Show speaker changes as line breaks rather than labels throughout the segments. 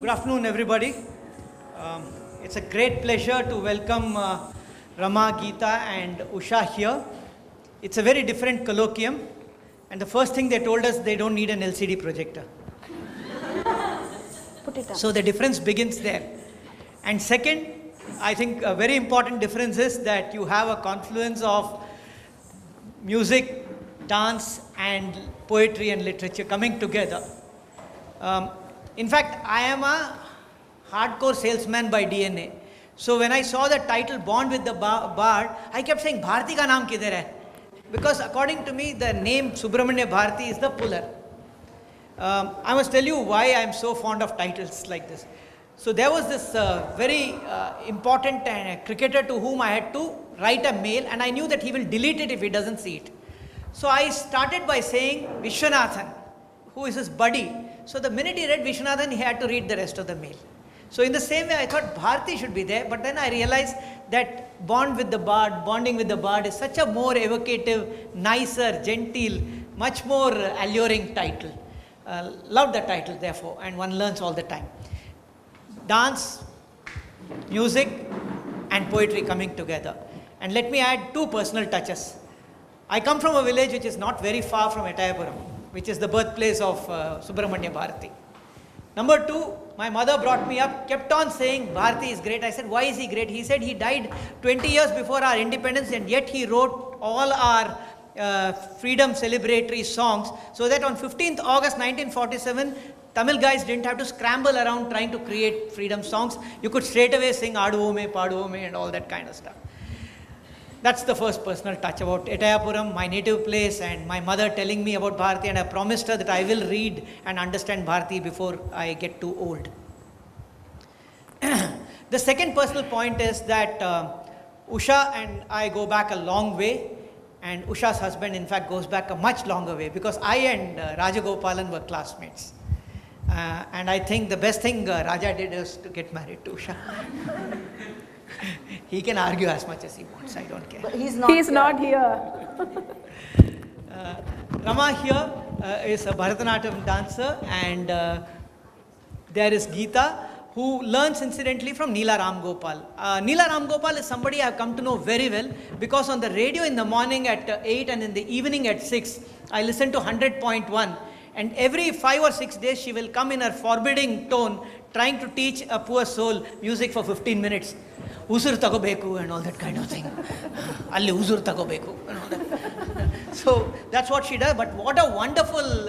Good afternoon, everybody. It's a great pleasure to welcome Ramaa, Geetha, and Usha here. It's a very different colloquium, and the first thing they told us, they don't need an LCD projector. So the difference begins there. And second, I think a very important difference is that you have a confluence of music, dance, and poetry and literature coming together. In fact, I am a hardcore salesman by DNA. So when I saw the title Bond with the Bard, I kept saying, Bharati ka naam kidhar hai? Because according to me, the name Subramania Bharati is the puller. I must tell you why I am so fond of titles like this. So there was this very important cricketer to whom I had to write a mail, and I knew that he will delete it if he doesn't see it. So I started by saying Vishwanathan, who is his buddy. So the minute he read Vishwanathan, he had to read the rest of the mail. So in the same way, I thought Bharati should be there, but then I realized that bonding with the bard is such a more evocative, nicer, genteel, much more alluring title. Love the title, therefore, and one learns all the time. Dance, music, and poetry coming together. And let me add two personal touches. I come from a village which is not very far from Etayapuram, which is the birthplace of Subramania Bharati. Number two, my mother brought me up, kept on saying Bharati is great. I said, why is he great? He said he died 20 years before our independence, and yet he wrote all our freedom celebratory songs, so that on 15th August 1947, Tamil guys didn't have to scramble around trying to create freedom songs. You could straight away sing Aduvome, Paduvome and all that kind of stuff. That's the first personal touch about Etayapuram, my native place, and my mother telling me about Bharati, and I promised her that I will read and understand Bharati before I get too old. The second personal point is that Usha and I go back a long way, and Usha's husband in fact goes back a much longer way, because I and Rajagopalan were classmates. And I think the best thing Raja did is to get married to Usha. He can argue as much as he wants, I don't care.
But he's not here.
Ramaa here is a Bharatanatyam dancer, and there is Geetha, who learns incidentally from Neela Ramgopal. Neela Ramgopal is somebody I have come to know very well, because on the radio in the morning at 8 and in the evening at 6, I listen to 100.1, and every 5 or 6 days she will come in her forbidding tone, trying to teach a poor soul music for 15 minutes. Usur tagobeku and all that kind of thing. Alli usur tagobeku and all that. So that's what she does. But what a wonderful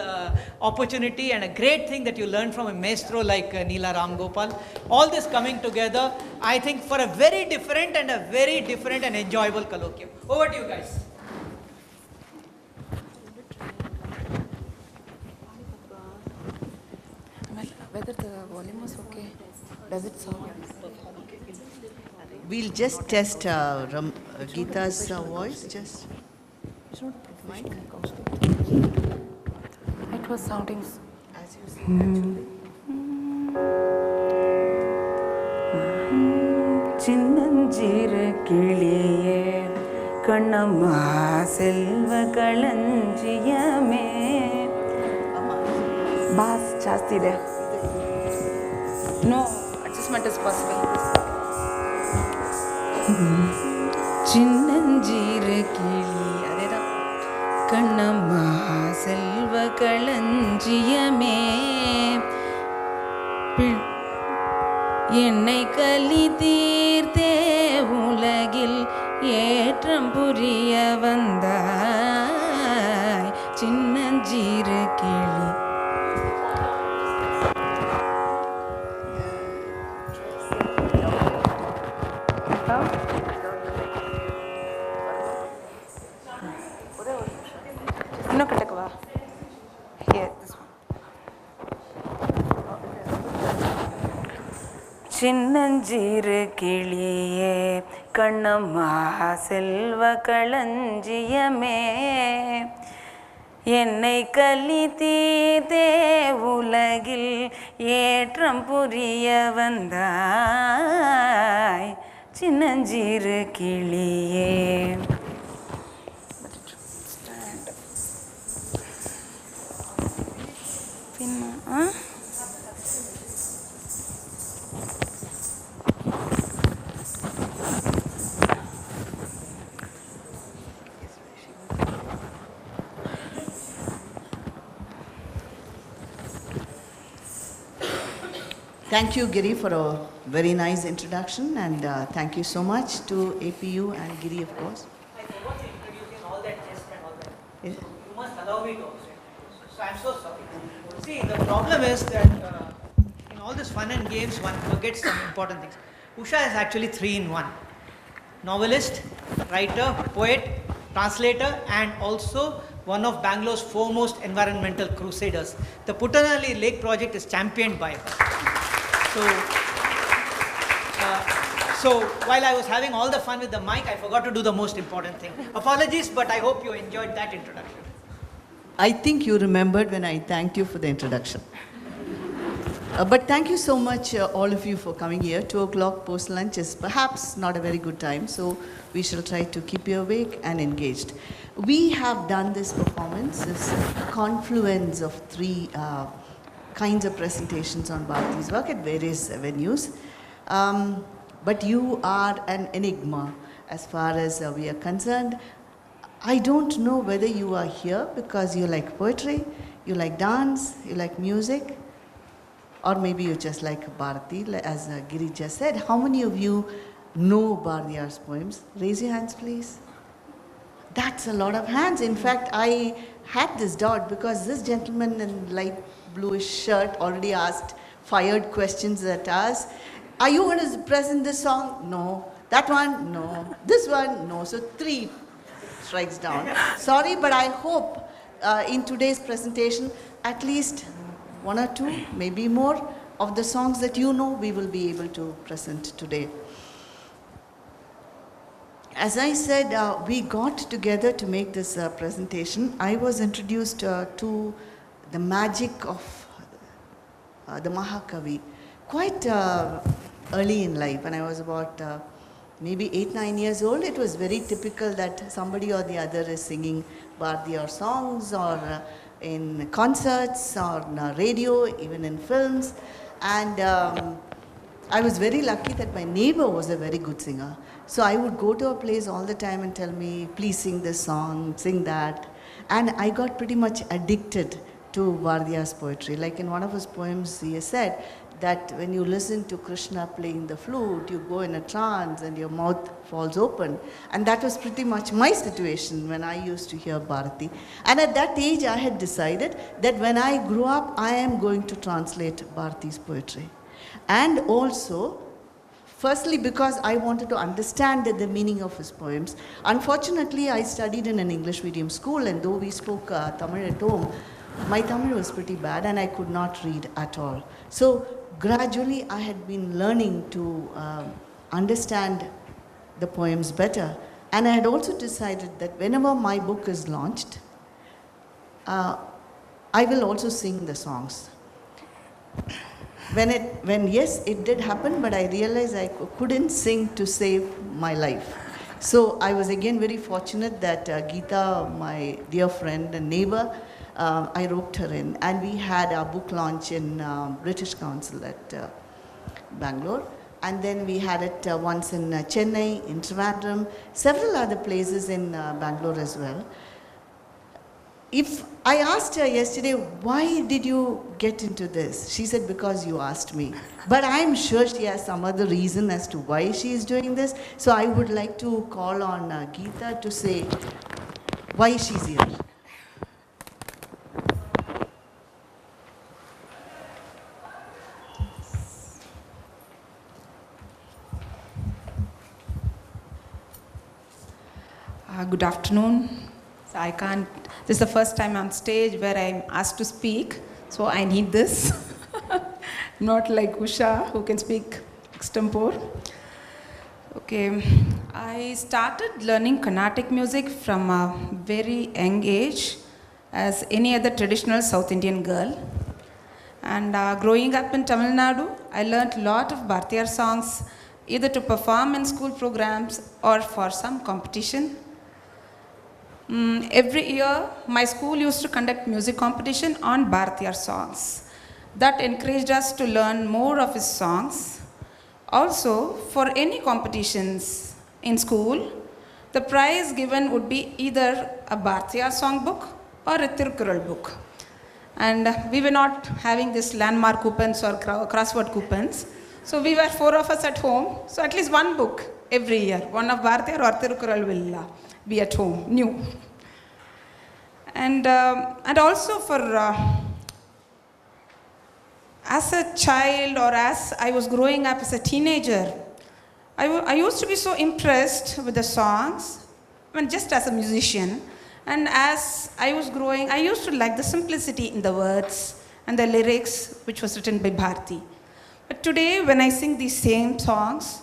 opportunity and a great thing that you learn from a maestro like Neela Ramgopal. All this coming together, I think, for a very different and enjoyable colloquium. Over to you guys.
Whether the volume was okay, does it sound?
We'll just test Geetha's voice. Just
It's not professional. It was sounding
as you see naturally.
சின்னஞ்சிறு கிளியே கண்ணம்மா செல்வ களஞ்சியமே
bass ಜಾಸ್ತಿ ಇದೆ. No adjustment is possible.
சின்னஞ்சிறு கிளி அதேதான் கண்ணம்மா செல்வ களஞ்சியமே என்னை கலி தீர்த்தே உலகில் ஏற்றம் புரிய வந்தாய் சின்னஞ்சிறு கிளி.
இன்னும் கிட்டக்குவா? Here, this one.
சின்னஞ்சிறு கிளியே கண்ணம்மா செல்வ களஞ்சியமே என்னை கலி தீர்த்தே உலகில் ஏற்றம் புரிய வந்தாய் சின்னஞ்சிறு கிளியே.
Thank you, Giri, for a very nice introduction, and thank you so much to APU and Giri, of course.
I forgot to introduce in all that jest and all that.
Yes.
You must allow me to also introduce. So I'm so sorry. See, the problem is that in all this fun and games, one forgets some important things. Usha is actually 3 in 1. Novelist, writer, poet, translator, and also one of Bangalore's foremost environmental crusaders. The Puttanalli Lake project is championed by her. So while I was having all the fun with the mic, I forgot to do the most important thing. Apologies, but I hope you enjoyed that introduction.
I think you remembered when I thanked you for the introduction. But thank you so much, all of you, for coming here. 2 o'clock post lunch is perhaps not a very good time, so we shall try to keep you awake and engaged. We have done this performance, this confluence of 3 kinds of presentations on Bharati's work at various venues. But you are an enigma as far as we are concerned. I don't know whether you are here because you like poetry, you like dance, you like music, or maybe you just like Bharati, as Giri just said. How many of you know Bharati's poems? Raise your hands, please. That's a lot of hands. In fact, I had this doubt because this gentleman in light bluish shirt already fired questions at us. Are you going to present this song? No. That one? No. This one? No. So 3 strikes down. Sorry, but I hope in today's presentation, at least 1 or 2, maybe more, of the songs that you know we will be able to present today. As I said, we got together to make this presentation. I was introduced to the magic of the Mahakavi quite early in life. When I was about maybe 8-9 years old, it was very typical that somebody or the other is singing Bharati or songs, or in concerts, or on radio, even in films. And I was very lucky that my neighbor was a very good singer. So I would go to a place all the time and tell me, please sing this song, sing that. And I got pretty much addicted to Bharati's poetry. Like in one of his poems, he has said that when you listen to Krishna playing the flute, you go in a trance and your mouth falls open. And that was pretty much my situation when I used to hear Bharati. And at that age, I had decided that when I grew up, I am going to translate Bharati's poetry. And also, firstly, because I wanted to understand the meaning of his poems. Unfortunately, I studied in an English medium school, and though we spoke Tamil at home, my Tamil was pretty bad and I could not read at all. So gradually I had been learning to understand the poems better. And I had also decided that whenever my book is launched, I will also sing the songs. Yes, it did happen, but I realized I couldn't sing to save my life. So I was again very fortunate that Geetha, my dear friend and neighbor, I roped her in, and we had our book launch in British Council at Bangalore, and then we had it once in Chennai, in Trivandrum, several other places in Bangalore as well. If I asked her yesterday, why did you get into this? She said, because you asked me. But I'm sure she has some other reason as to why she is doing this. So I would like to call on Geetha to say why she's here.
Good afternoon. So this is the first time on stage where I'm asked to speak, so I need this. Not like Usha, who can speak extempore. Okay, I started learning Carnatic music from a very young age, as any other traditional South Indian girl. And growing up in Tamil Nadu, I learned a lot of Bharatiya songs, either to perform in school programs or for some competition. Every year, my school used to conduct music competition on Bharatiya songs. That encouraged us to learn more of his songs. Also, for any competitions in school, the prize given would be either a Bharatiya song book or a Tirukural book. And we were not having this landmark coupons or crossword coupons. So we were 4 of us at home. So at least one book every year. One of Bharati or Thirukural will be at home, new. And also for, as a child or as I was growing up as a teenager, I used to be so impressed with the songs, just as a musician. And as I was growing, I used to like the simplicity in the words and the lyrics, which was written by Bharati. But today, when I sing these same songs,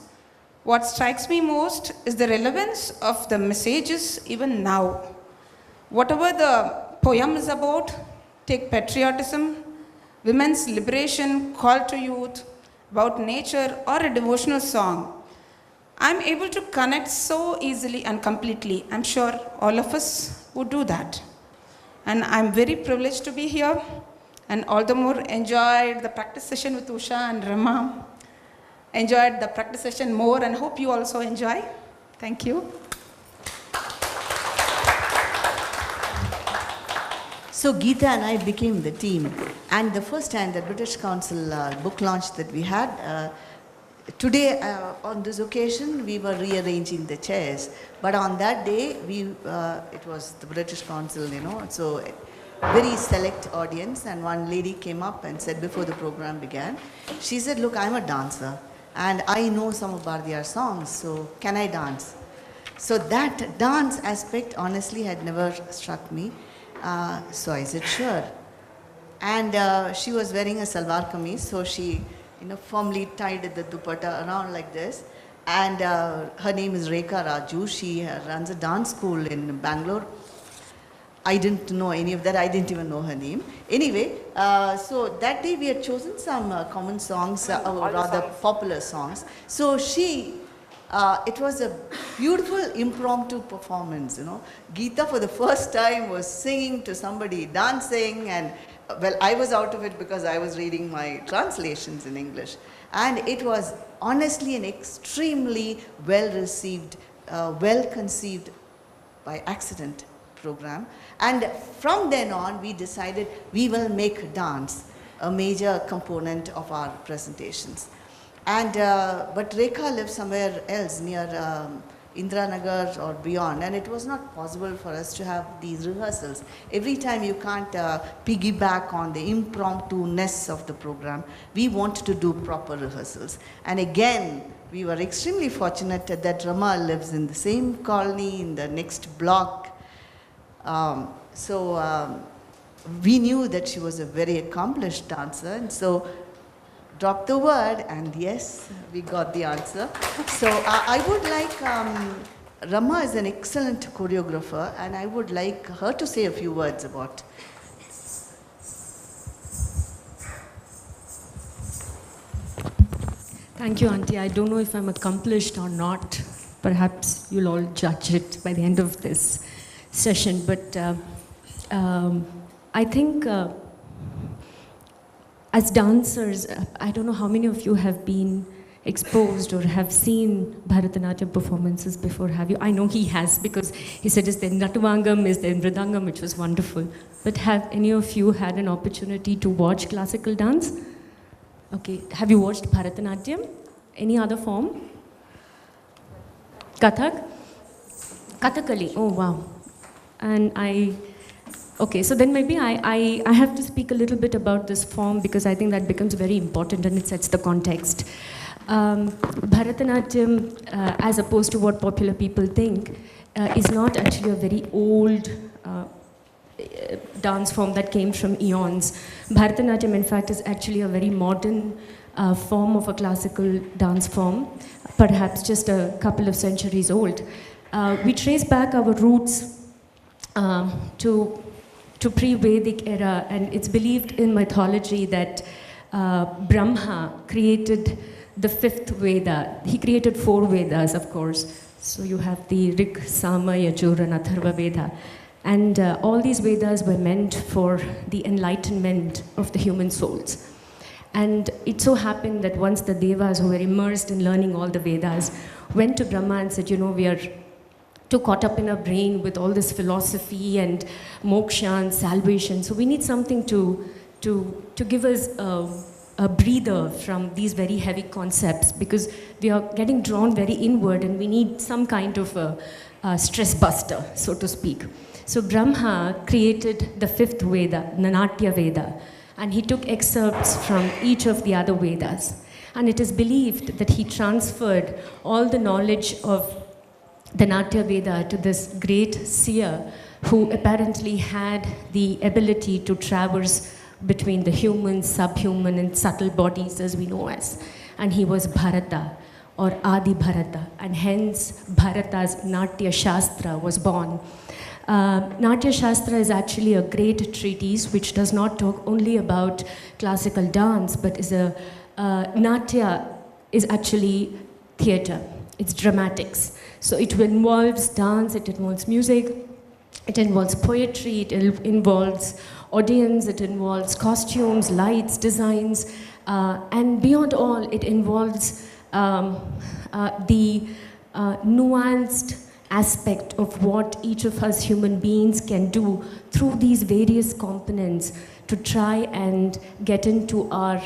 what strikes me most is the relevance of the messages even now. Whatever the poem is about, take patriotism, women's liberation, call to youth, about nature, or a devotional song, I'm able to connect so easily and completely. I'm sure all of us would do that. And I'm very privileged to be here, and all the more enjoyed the practice session with Usha and Ramaa. Enjoyed the practice session more, and hope you also enjoy. Thank you.
So Geetha and I became the team. And the first time the British Council book launch that we had, today on this occasion we were rearranging the chairs. But on that day, it was the British Council, so very select audience, and one lady came up and said before the program began, she said, look, I'm a dancer and I know some of Bharatiya's songs, so can I dance? So that dance aspect honestly had never struck me. So I said, sure. And she was wearing a salwar kameez, so she firmly tied the dupatta around like this. And her name is Rekha Raju. She runs a dance school in Bangalore. I didn't know any of that. I didn't even know her name. Anyway, so that day we had chosen some common songs, or rather popular songs. So it was a beautiful impromptu performance, Geetha for the first time was singing to somebody, dancing, and well, I was out of it because I was reading my translations in English. And it was honestly an extremely well-received, well-conceived by accident program. And from then on, we decided we will make dance a major component of our presentations. And but Rekha lives somewhere else near Indranagar or beyond, and it was not possible for us to have these rehearsals. Every time you can't piggyback on the impromptu-ness of the program. We want to do proper rehearsals. And again, we were extremely fortunate that Ramaa lives in the same colony in the next block. We knew that she was a very accomplished dancer, and so dropped the word, and yes, we got the answer. So I would like, Ramaa is an excellent choreographer, and I would like her to say a few words about.
Thank you, Auntie. I don't know if I'm accomplished or not. Perhaps you'll all judge it by the end of this session, but I think as dancers, I don't know how many of you have been exposed or have seen Bharatanatyam performances before, have you? I know he has, because he said is there Natuvangam, is there Mridangam, which was wonderful. But have any of you had an opportunity to watch classical dance? Okay, have you watched Bharatanatyam? Any other form? Kathak? Kathakali, oh wow. And okay, so then maybe I have to speak a little bit about this form, because I think that becomes very important and it sets the context. Bharatanatyam, as opposed to what popular people think, is not actually a very old dance form that came from eons. Bharatanatyam, in fact, is actually a very modern form of a classical dance form, perhaps just a couple of centuries old. We trace back our roots to pre-Vedic era, and it's believed in mythology that Brahma created the 5th Veda. He created 4 Vedas, of course. So you have the Rig, Sama, Yajur, and Atharva Veda. And all these Vedas were meant for the enlightenment of the human souls. And it so happened that once the Devas, who were immersed in learning all the Vedas, went to Brahma and said, we are too caught up in our brain with all this philosophy and moksha and salvation. So we need something to give us a breather from these very heavy concepts, because we are getting drawn very inward and we need some kind of a stress buster, so to speak. So Brahma created the fifth Veda, the Natya Veda, and he took excerpts from each of the other Vedas. And it is believed that he transferred all the knowledge of the Natya Veda to this great seer who apparently had the ability to traverse between the human, subhuman, and subtle bodies as we know as. And he was Bharata, or Adi Bharata, and hence Bharata's Natya Shastra was born. Natya Shastra is actually a great treatise which does not talk only about classical dance, but is Natya is actually theatre, it's dramatics. So it involves dance, it involves music, it involves poetry, it involves audience, it involves costumes, lights, designs, and beyond all, it involves the nuanced aspect of what each of us human beings can do through these various components to try and get into our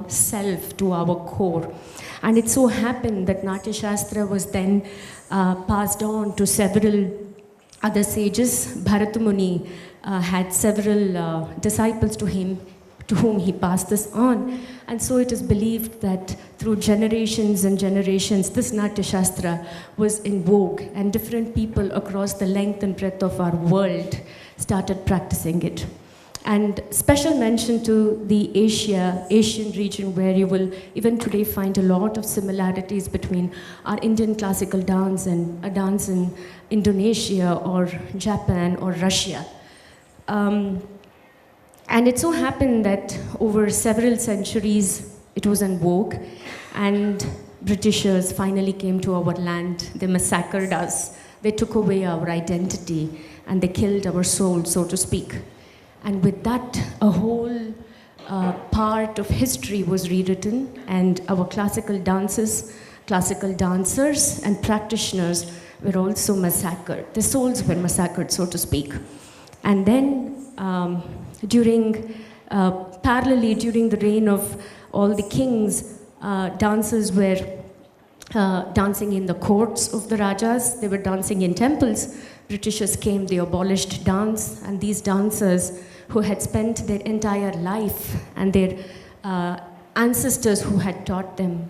self, to our core. And it so happened that Natya Shastra was then passed on to several other sages. Bharata Muni had several disciples to him, to whom he passed this on. And so it is believed that through generations and generations, this Natya Shastra was in vogue, and different people across the length and breadth of our world started practicing it. And special mention to the Asian region, where you will even today find a lot of similarities between our Indian classical dance and a dance in Indonesia or Japan or Russia. And it so happened that over several centuries it was in vogue, and Britishers finally came to our land. They massacred us, they took away our identity, and they killed our soul, so to speak. And with that, a whole part of history was rewritten, and our classical dancers, and practitioners were also massacred. Their souls were massacred, so to speak. And then, parallelly during the reign of all the kings, dancers were dancing in the courts of the Rajas. They were dancing in temples. Britishers came, they abolished dance, and these dancers who had spent their entire life and their ancestors who had taught them,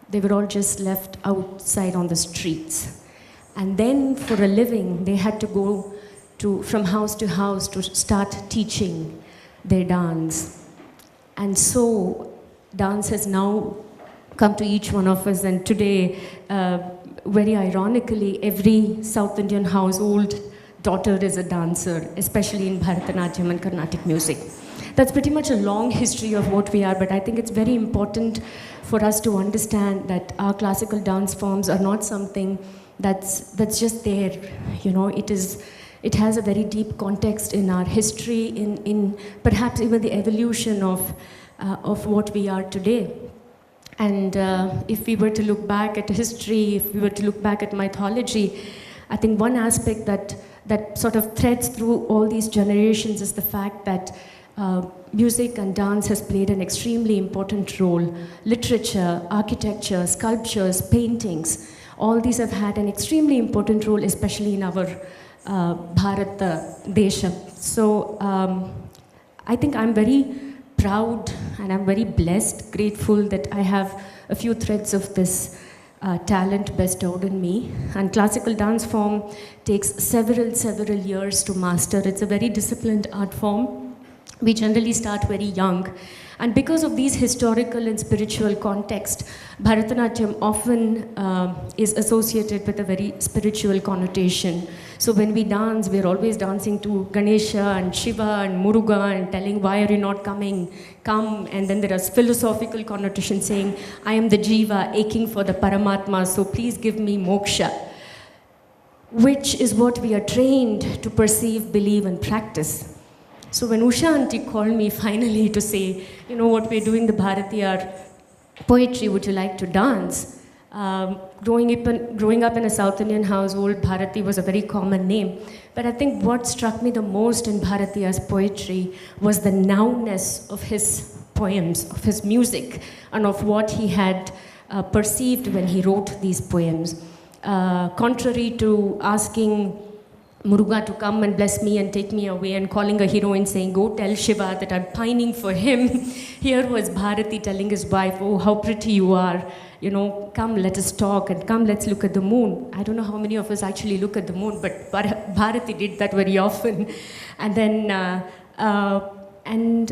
they were all just left outside on the streets. And then for a living, they had to go from house to house to start teaching their dance. And so dance has now come to each one of us, and today, very ironically, every South Indian household daughter is a dancer, especially in Bharatanatyam and Carnatic music. That's pretty much a long history of what we are, but I think it's very important for us to understand that our classical dance forms are not something that's just there. You know, it has a very deep context in our history, in perhaps even the evolution of what we are today. And if we were to look back at history, if we were to look back at mythology, I think one aspect that sort of threads through all these generations is the fact that music and dance has played an extremely important role. Literature, architecture, sculptures, paintings, all these have had an extremely important role, especially in our Bharata Desha. So I think I'm very proud and I'm very blessed, grateful that I have a few threads of this talent bestowed in me. And classical dance form takes several years to master. It's a very disciplined art form. We generally start very young. And because of these historical and spiritual context, Bharatanatyam often is associated with a very spiritual connotation. So when we dance, we're always dancing to Ganesha and Shiva and Muruga and telling, why are you not coming? Come. And then there is philosophical connotation saying, I am the Jiva aching for the Paramatma, so please give me moksha. Which is what we are trained to perceive, believe and practice. So when Usha auntie called me finally to say, you know what, we're doing the Bharatiya poetry, would you like to dance? Growing up in a South Indian household, Bharati was a very common name. But I think what struck me the most in Bharati's poetry was the nowness of his poems, of his music, and of what he had perceived when he wrote these poems. Contrary to asking Muruga to come and bless me and take me away and calling a heroine saying, go tell Shiva that I'm pining for him. Here was Bharati telling his wife, oh, how pretty you are. You know, come, let us talk, and come, let's look at the moon. I don't know how many of us actually look at the moon, but Bharati did that very often. And then, and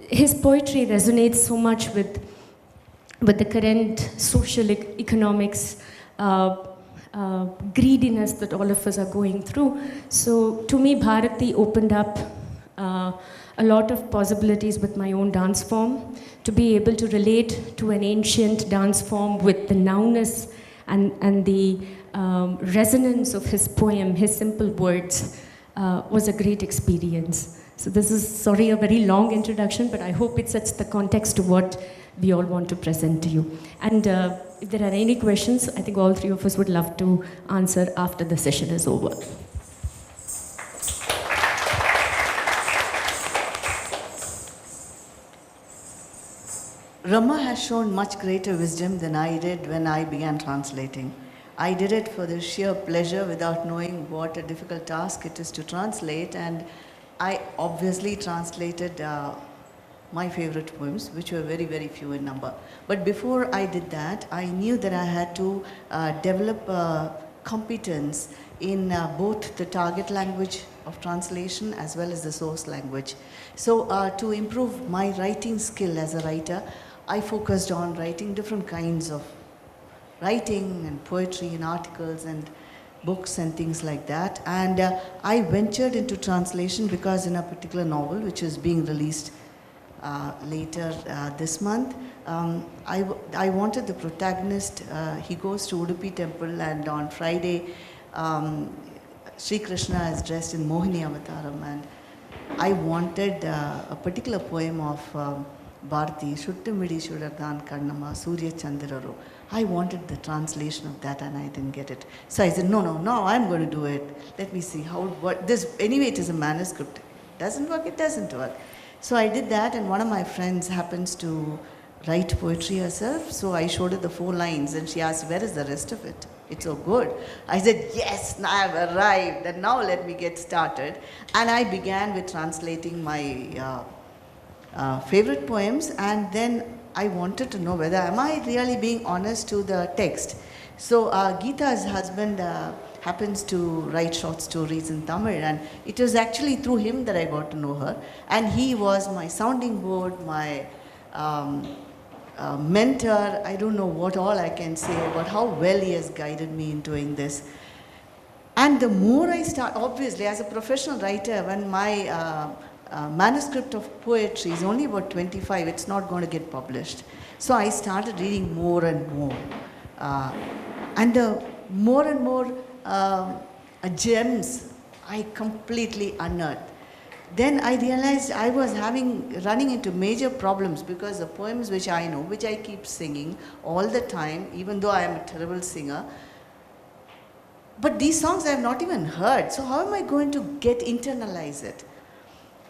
his poetry resonates so much with the current social economics, greediness that all of us are going through. So to me, Bharati opened up a lot of possibilities with my own dance form, to be able to relate to an ancient dance form with the nowness and the resonance of his poem, his simple words, was a great experience. So this is, sorry, a very long introduction, but I hope it sets the context to what we all want to present to you. And if there are any questions, I think all three of us would love to answer after the session is over.
Rama has shown much greater wisdom than I did when I began translating. I did it for the sheer pleasure without knowing what a difficult task it is to translate, and I obviously translated my favorite poems, which were very, very few in number. But before I did that, I knew that I had to develop competence in both the target language of translation as well as the source language. So to improve my writing skill as a writer, I focused on writing different kinds of writing and poetry and articles and books and things like that. And I ventured into translation because in a particular novel, which is being released later this month, I wanted the protagonist, he goes to Udupi temple, and on Friday, Sri Krishna is dressed in Mohini Avataram, and I wanted a particular poem of Bharati, Shuttumidi Shudardan Kannama Surya Chandraru. I wanted the translation of that and I didn't get it. So I said, no, I'm going to do it. Let me see what this, anyway it is a manuscript. Doesn't work, it doesn't work. So I did that, and one of my friends happens to write poetry herself, so I showed her the 4 lines and she asked, where is the rest of it? It's so good. I said, yes, now I've arrived, and now let me get started. And I began with translating my favorite poems, and then I wanted to know whether am I really being honest to the text. So Geetha's husband happens to write short stories in Tamil, and it was actually through him that I got to know her, and he was my sounding board, my mentor. I don't know what all I can say about how well he has guided me in doing this. And the more I start, obviously as a professional writer, when my manuscript of poetry is only about 25, it's not going to get published. So I started reading more and more. And the more and more gems I completely unearthed. Then I realized I was running into major problems because the poems which I know, which I keep singing all the time, even though I am a terrible singer, but these songs I have not even heard. So how am I going to internalize it?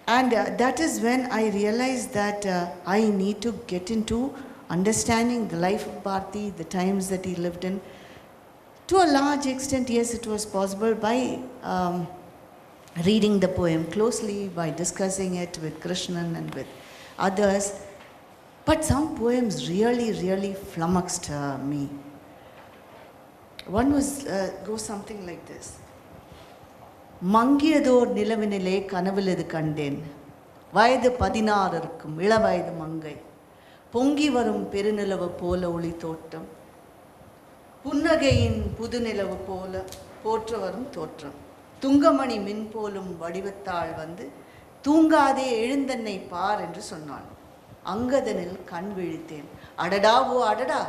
And that is when I realized that I need to get into understanding the life of Bharati, the times that he lived in. To a large extent, yes, it was possible by reading the poem closely, by discussing it with Krishnan and with others. But some poems really, really flummoxed me. One goes something like this. மங்கியதோர் நிலவினிலே கனவிலது கண்டேன் வயது 16 இருக்கும் இளவயது மங்கை பொங்கி வரும் பெருநிலவு போல ஒளி தோட்டம் புன்னகையின் புதுநிலவு போல போற்ற வரும் தோற்றம் துங்கமணி மின் போலும் வடிவத்தாள் வந்து தூங்காதே எழுந்தன்னை பார் என்று சொன்னாள் அங்கதனில் கண் விழித்தேன் அடடா ஓ அடடா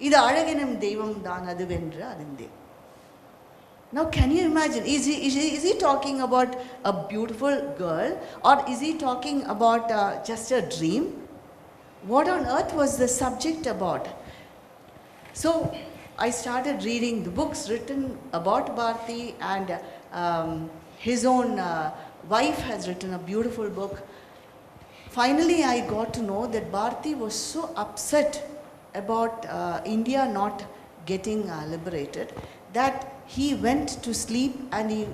இது அழகெனும் தெய்வம் தான் அதுவென்று அறிந்தேன். Now can you imagine, is he talking about a beautiful girl, or is he talking about just a dream? What on earth was the subject about? So I started reading the books written about Bharati, and his own wife has written a beautiful book. Finally, I got to know that Bharati was so upset about India not getting liberated that he went to sleep and he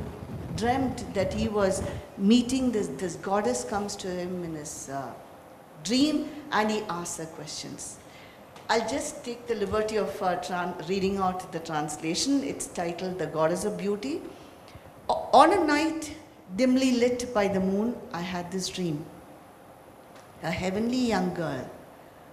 dreamt that he was meeting this goddess comes to him in his dream, and he asks her questions. I'll just take the liberty of reading out the translation. It's titled The Goddess of Beauty. On a night dimly lit by the moon, I had this dream. A heavenly young girl,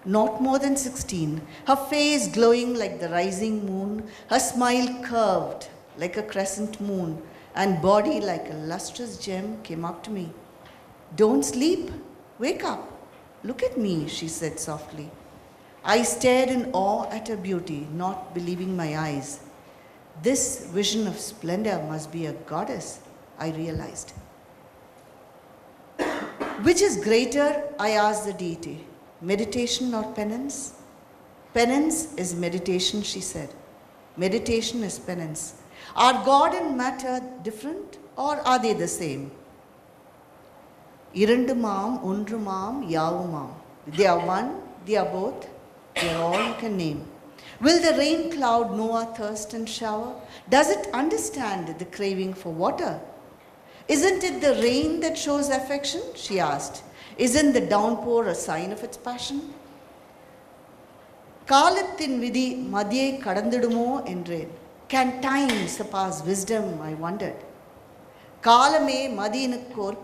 not more than 16, her face glowing like the rising moon, her smile curved like a crescent moon, and body like a lustrous gem, came up to me. "Don't sleep, wake up, look at me," she said softly. I stared in awe at her beauty, not believing my eyes. This vision of splendor must be a goddess, I realized. Which is greater, I asked the deity, meditation or penance? Penance is meditation, she said. Meditation is penance. Are God and matter different, or are they the same? Irandu maam, undru maam, yavu maam. They are one, they are both, they are all you can name. Will the rain cloud know our thirst and shower? Does it understand the craving for water? Isn't it the rain that shows affection? She asked. Isn't the downpour a sign of its passion? Kalathin vidhi madhye kadandidumo endren. Can time surpass wisdom? I wondered. Kalame madhinukkor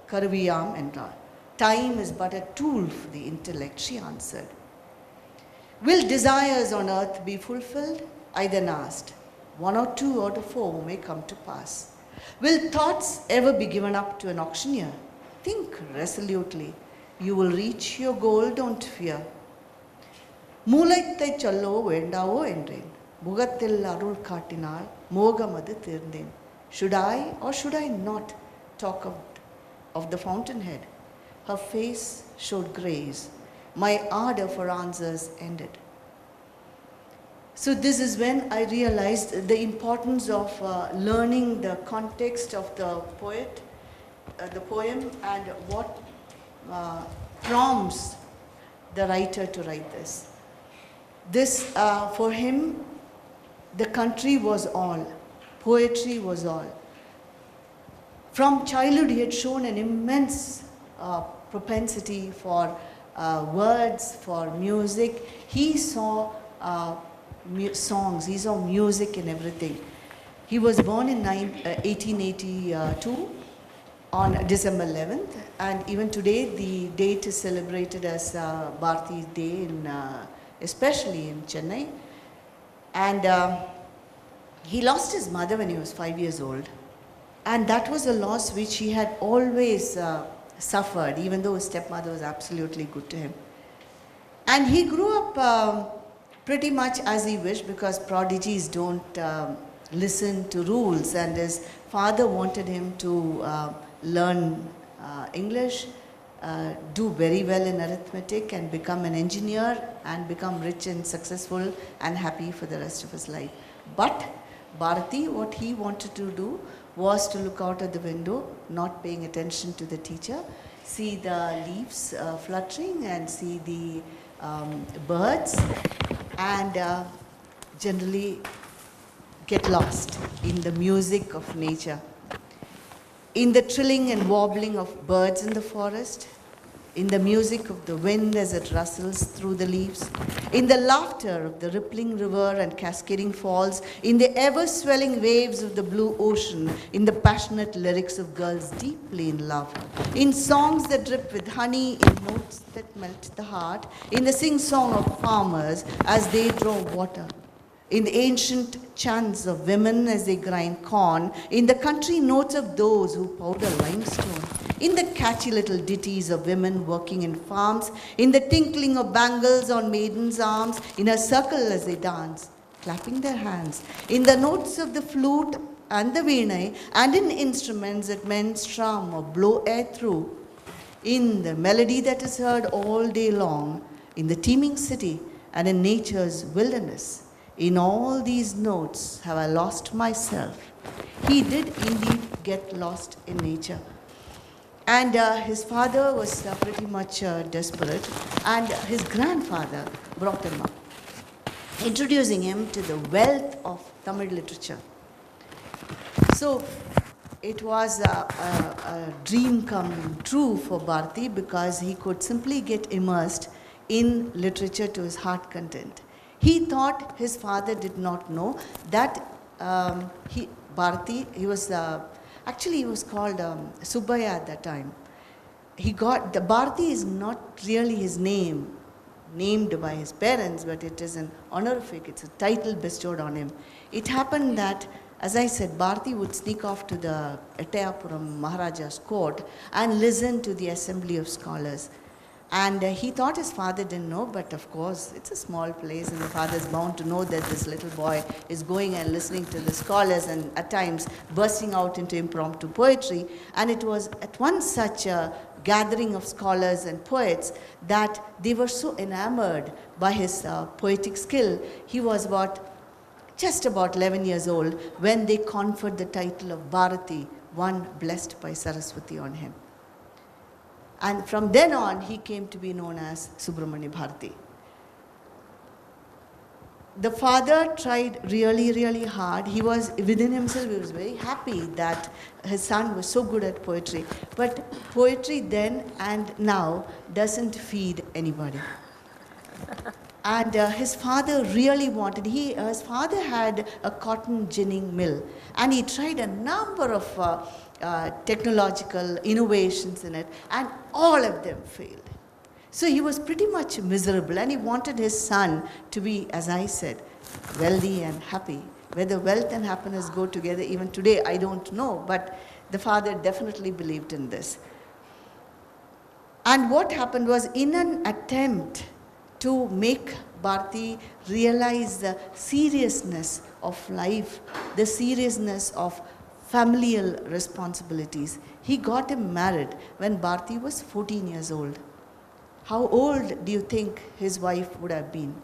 karuviyam endrar. Time is but a tool for the intellect, she answered. Will desires on earth be fulfilled? I then asked. 1 or 2 out of 4 may come to pass. Will thoughts ever be given up to an auctioneer? Think resolutely. You will reach your goal, don't fear. Moolaithai challo vendavo endren. Mugathil arul kaattinal mogamadu thirndhen. Should I or should I not talk of the fountainhead? Her face showed grace. My ardor for answers ended. So this is when I realized the importance of learning the context of the poem, and what prompts the writer to write this. This, for him, the country was all, poetry was all. From childhood, he had shown an immense propensity for words, for music. He saw songs, he saw music in everything. He was born in 1882 on December 11th, and even today the date is celebrated as Bharati's Day, especially in Chennai. And he lost his mother when he was 5 years old, and that was a loss which he had always suffered, even though his stepmother was absolutely good to him. And he grew up pretty much as he wished, because prodigies don't listen to rules, and his father wanted him to learn English, do very well in arithmetic, and become an engineer, and become rich and successful and happy for the rest of his life. But Bharati, what he wanted to do was to look out at the window, not paying attention to the teacher, see the leaves fluttering, and see the birds, and generally get lost in the music of nature, in the trilling and wobbling of birds in the forest, in the music of the wind as it rustles through the leaves, in the laughter of the rippling river and cascading falls, in the ever-swelling waves of the blue ocean, in the passionate lyrics of girls deeply in love, in songs that drip with honey, in notes that melt the heart, in the sing-song of farmers as they draw water, in the ancient chants of women as they grind corn, in the country notes of those who powder limestone, in the catchy little ditties of women working in farms, in the tinkling of bangles on maidens' arms, in a circle as they dance, clapping their hands, in the notes of the flute and the veena, and in instruments that men strum or blow air through, in the melody that is heard all day long, in the teeming city, and in nature's wilderness. In all these notes have I lost myself. He did indeed get lost in nature. And his father was pretty much desperate, and his grandfather brought him up, introducing him to the wealth of Tamil literature. So it was a dream come true for Bharati, because he could simply get immersed in literature to his heart content. He thought his father did not know that Bharati, he was actually he was called Subbaya at that time. The Bharati is not really his name, named by his parents, but it is an honorific, it's a title bestowed on him. It happened that, as I said, Bharati would sneak off to the Ettayapuram Maharaja's court and listen to the assembly of scholars. And he thought his father didn't know, but of course it's a small place and the father is bound to know that this little boy is going and listening to the scholars and at times bursting out into impromptu poetry. And it was at one such a gathering of scholars and poets that they were so enamored by his poetic skill. He was just about 11 years old when they conferred the title of Bharati, one blessed by Saraswati, on him. And from then on, he came to be known as Subramania Bharati. The father tried really, really hard. He was, within himself, he was very happy that his son was so good at poetry. But poetry then and now doesn't feed anybody. And his father really wanted, his father had a cotton ginning mill, and he tried a number of technological innovations in it, and all of them failed. So he was pretty much miserable, and he wanted his son to be, as I said, wealthy and happy. Whether wealth and happiness go together even today, I don't know, but the father definitely believed in this. And what happened was, in an attempt to make Bharati realize the seriousness of life, the seriousness of familial responsibilities, he got him married when Bharati was 14 years old. How old do you think his wife would have been?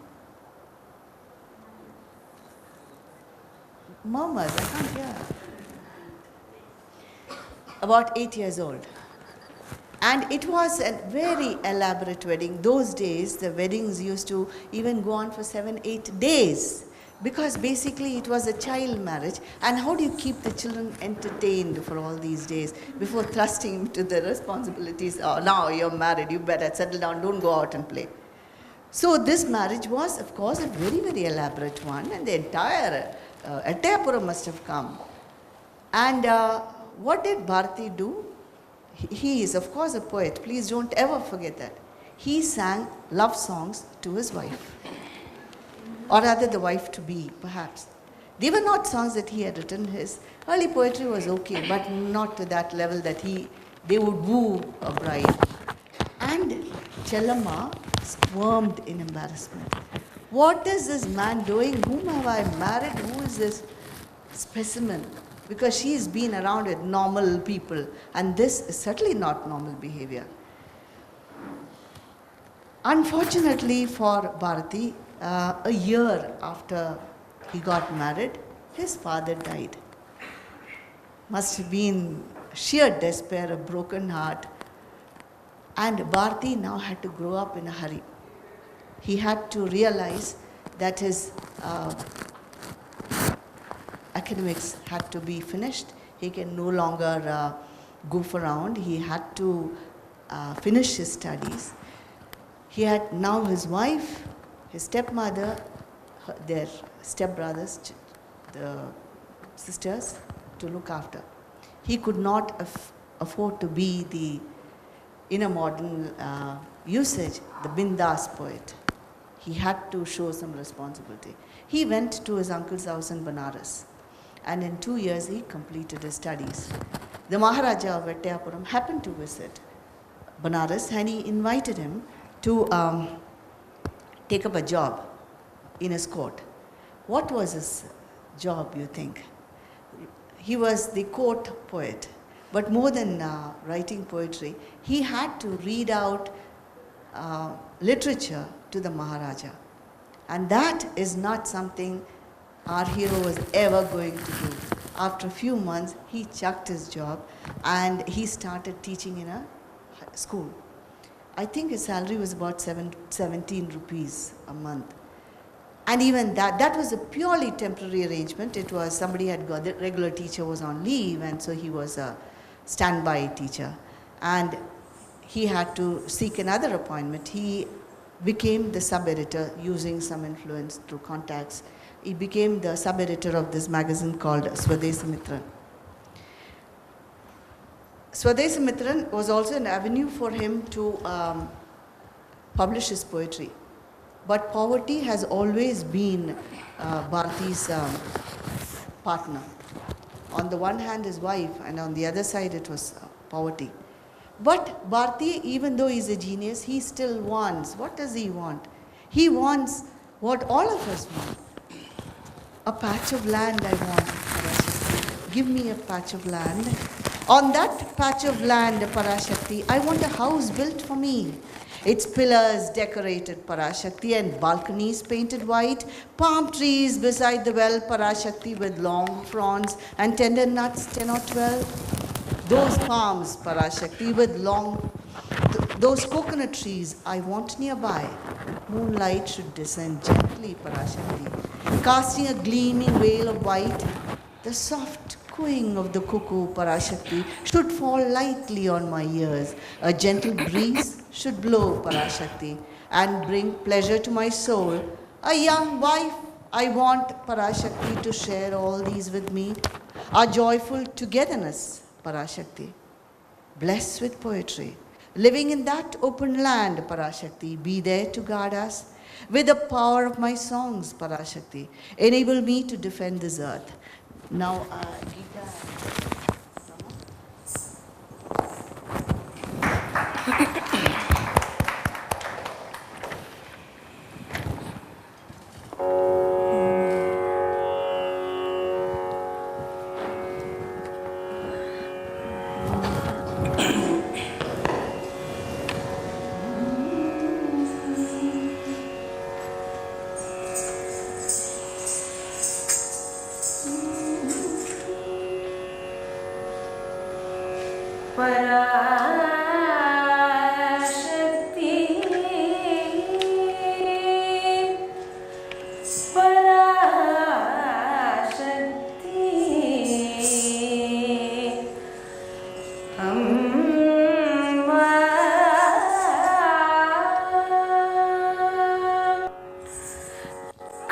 Murmurs, I can't hear. About 8 years old. And it was a very elaborate wedding. Those days, the weddings used to even go on for 7-8 days, because basically it was a child marriage. And how do you keep the children entertained for all these days before thrusting into the responsibilities? Oh, now you're married, you better settle down, don't go out and play. So this marriage was, of course, a very, very elaborate one, and the entire Ettayapuram must have come. And what did Bharati do? He is, of course, a poet. Please don't ever forget that. He sang love songs to his wife. Or rather, the wife-to-be, perhaps. They were not songs that he had written. His early poetry was okay, but not to that level that they would woo a bride. And Chellamma squirmed in embarrassment. What is this man doing? Whom have I married? Who is this specimen? Because she's been around with normal people, and this is certainly not normal behavior. Unfortunately for Bharati, a year after he got married, his father died. Must have been sheer despair, a broken heart. And Bharati now had to grow up in a hurry. He had to realize that his academics had to be finished. He can no longer goof around. He had to finish his studies. He had now his wife, his stepmother, their stepbrothers, the sisters, to look after. He could not afford to be in a modern usage, the bindas poet. He had to show some responsibility. He went to his uncle's house in Banaras, and in 2 years he completed his studies. The Maharaja of Ettayapuram happened to visit Banaras, and he invited him to take up a job in his court. What was his job, you think? He was the court poet, but more than writing poetry, he had to read out literature to the Maharaja. And that is not something our hero was ever going to do. After a few months, he chucked his job and he started teaching in a school. I think his salary was about 17 rupees a month. And even that was a purely temporary arrangement. It was somebody had got, the regular teacher was on leave, and so he was a standby teacher. And he had to seek another appointment. He became the sub-editor using some influence through contacts. He became the sub-editor of this magazine called Swadesamitran. Swadesamitran was also an avenue for him to publish his poetry. But poverty has always been Bharati's partner. On the one hand, his wife, and on the other side, it was poverty. But Bharati, even though he's a genius, he still wants. What does he want? He wants what all of us want. A patch of land I want, Parashakti. Give me a patch of land. On that patch of land, Parashakti, I want a house built for me. Its pillars decorated, Parashakti, and balconies painted white, palm trees beside the well, Parashakti, with long fronds and tender nuts, 10 or 12. Those palms, Parashakti, with long, those coconut trees I want nearby. Moonlight should descend gently, Parashakti, casting a gleaming veil of white. The soft cooing of the cuckoo, Parashakti, should fall lightly on my ears. A gentle breeze should blow, Parashakti, and bring pleasure to my soul. A young wife I want, Parashakti, to share all these with me. Our joyful togetherness, Parashakti, blessed with poetry. Living in that open land, Parashakti, be there to guard us. With the power of my songs, Parashakti, enable me to defend this earth. Now, Geetha.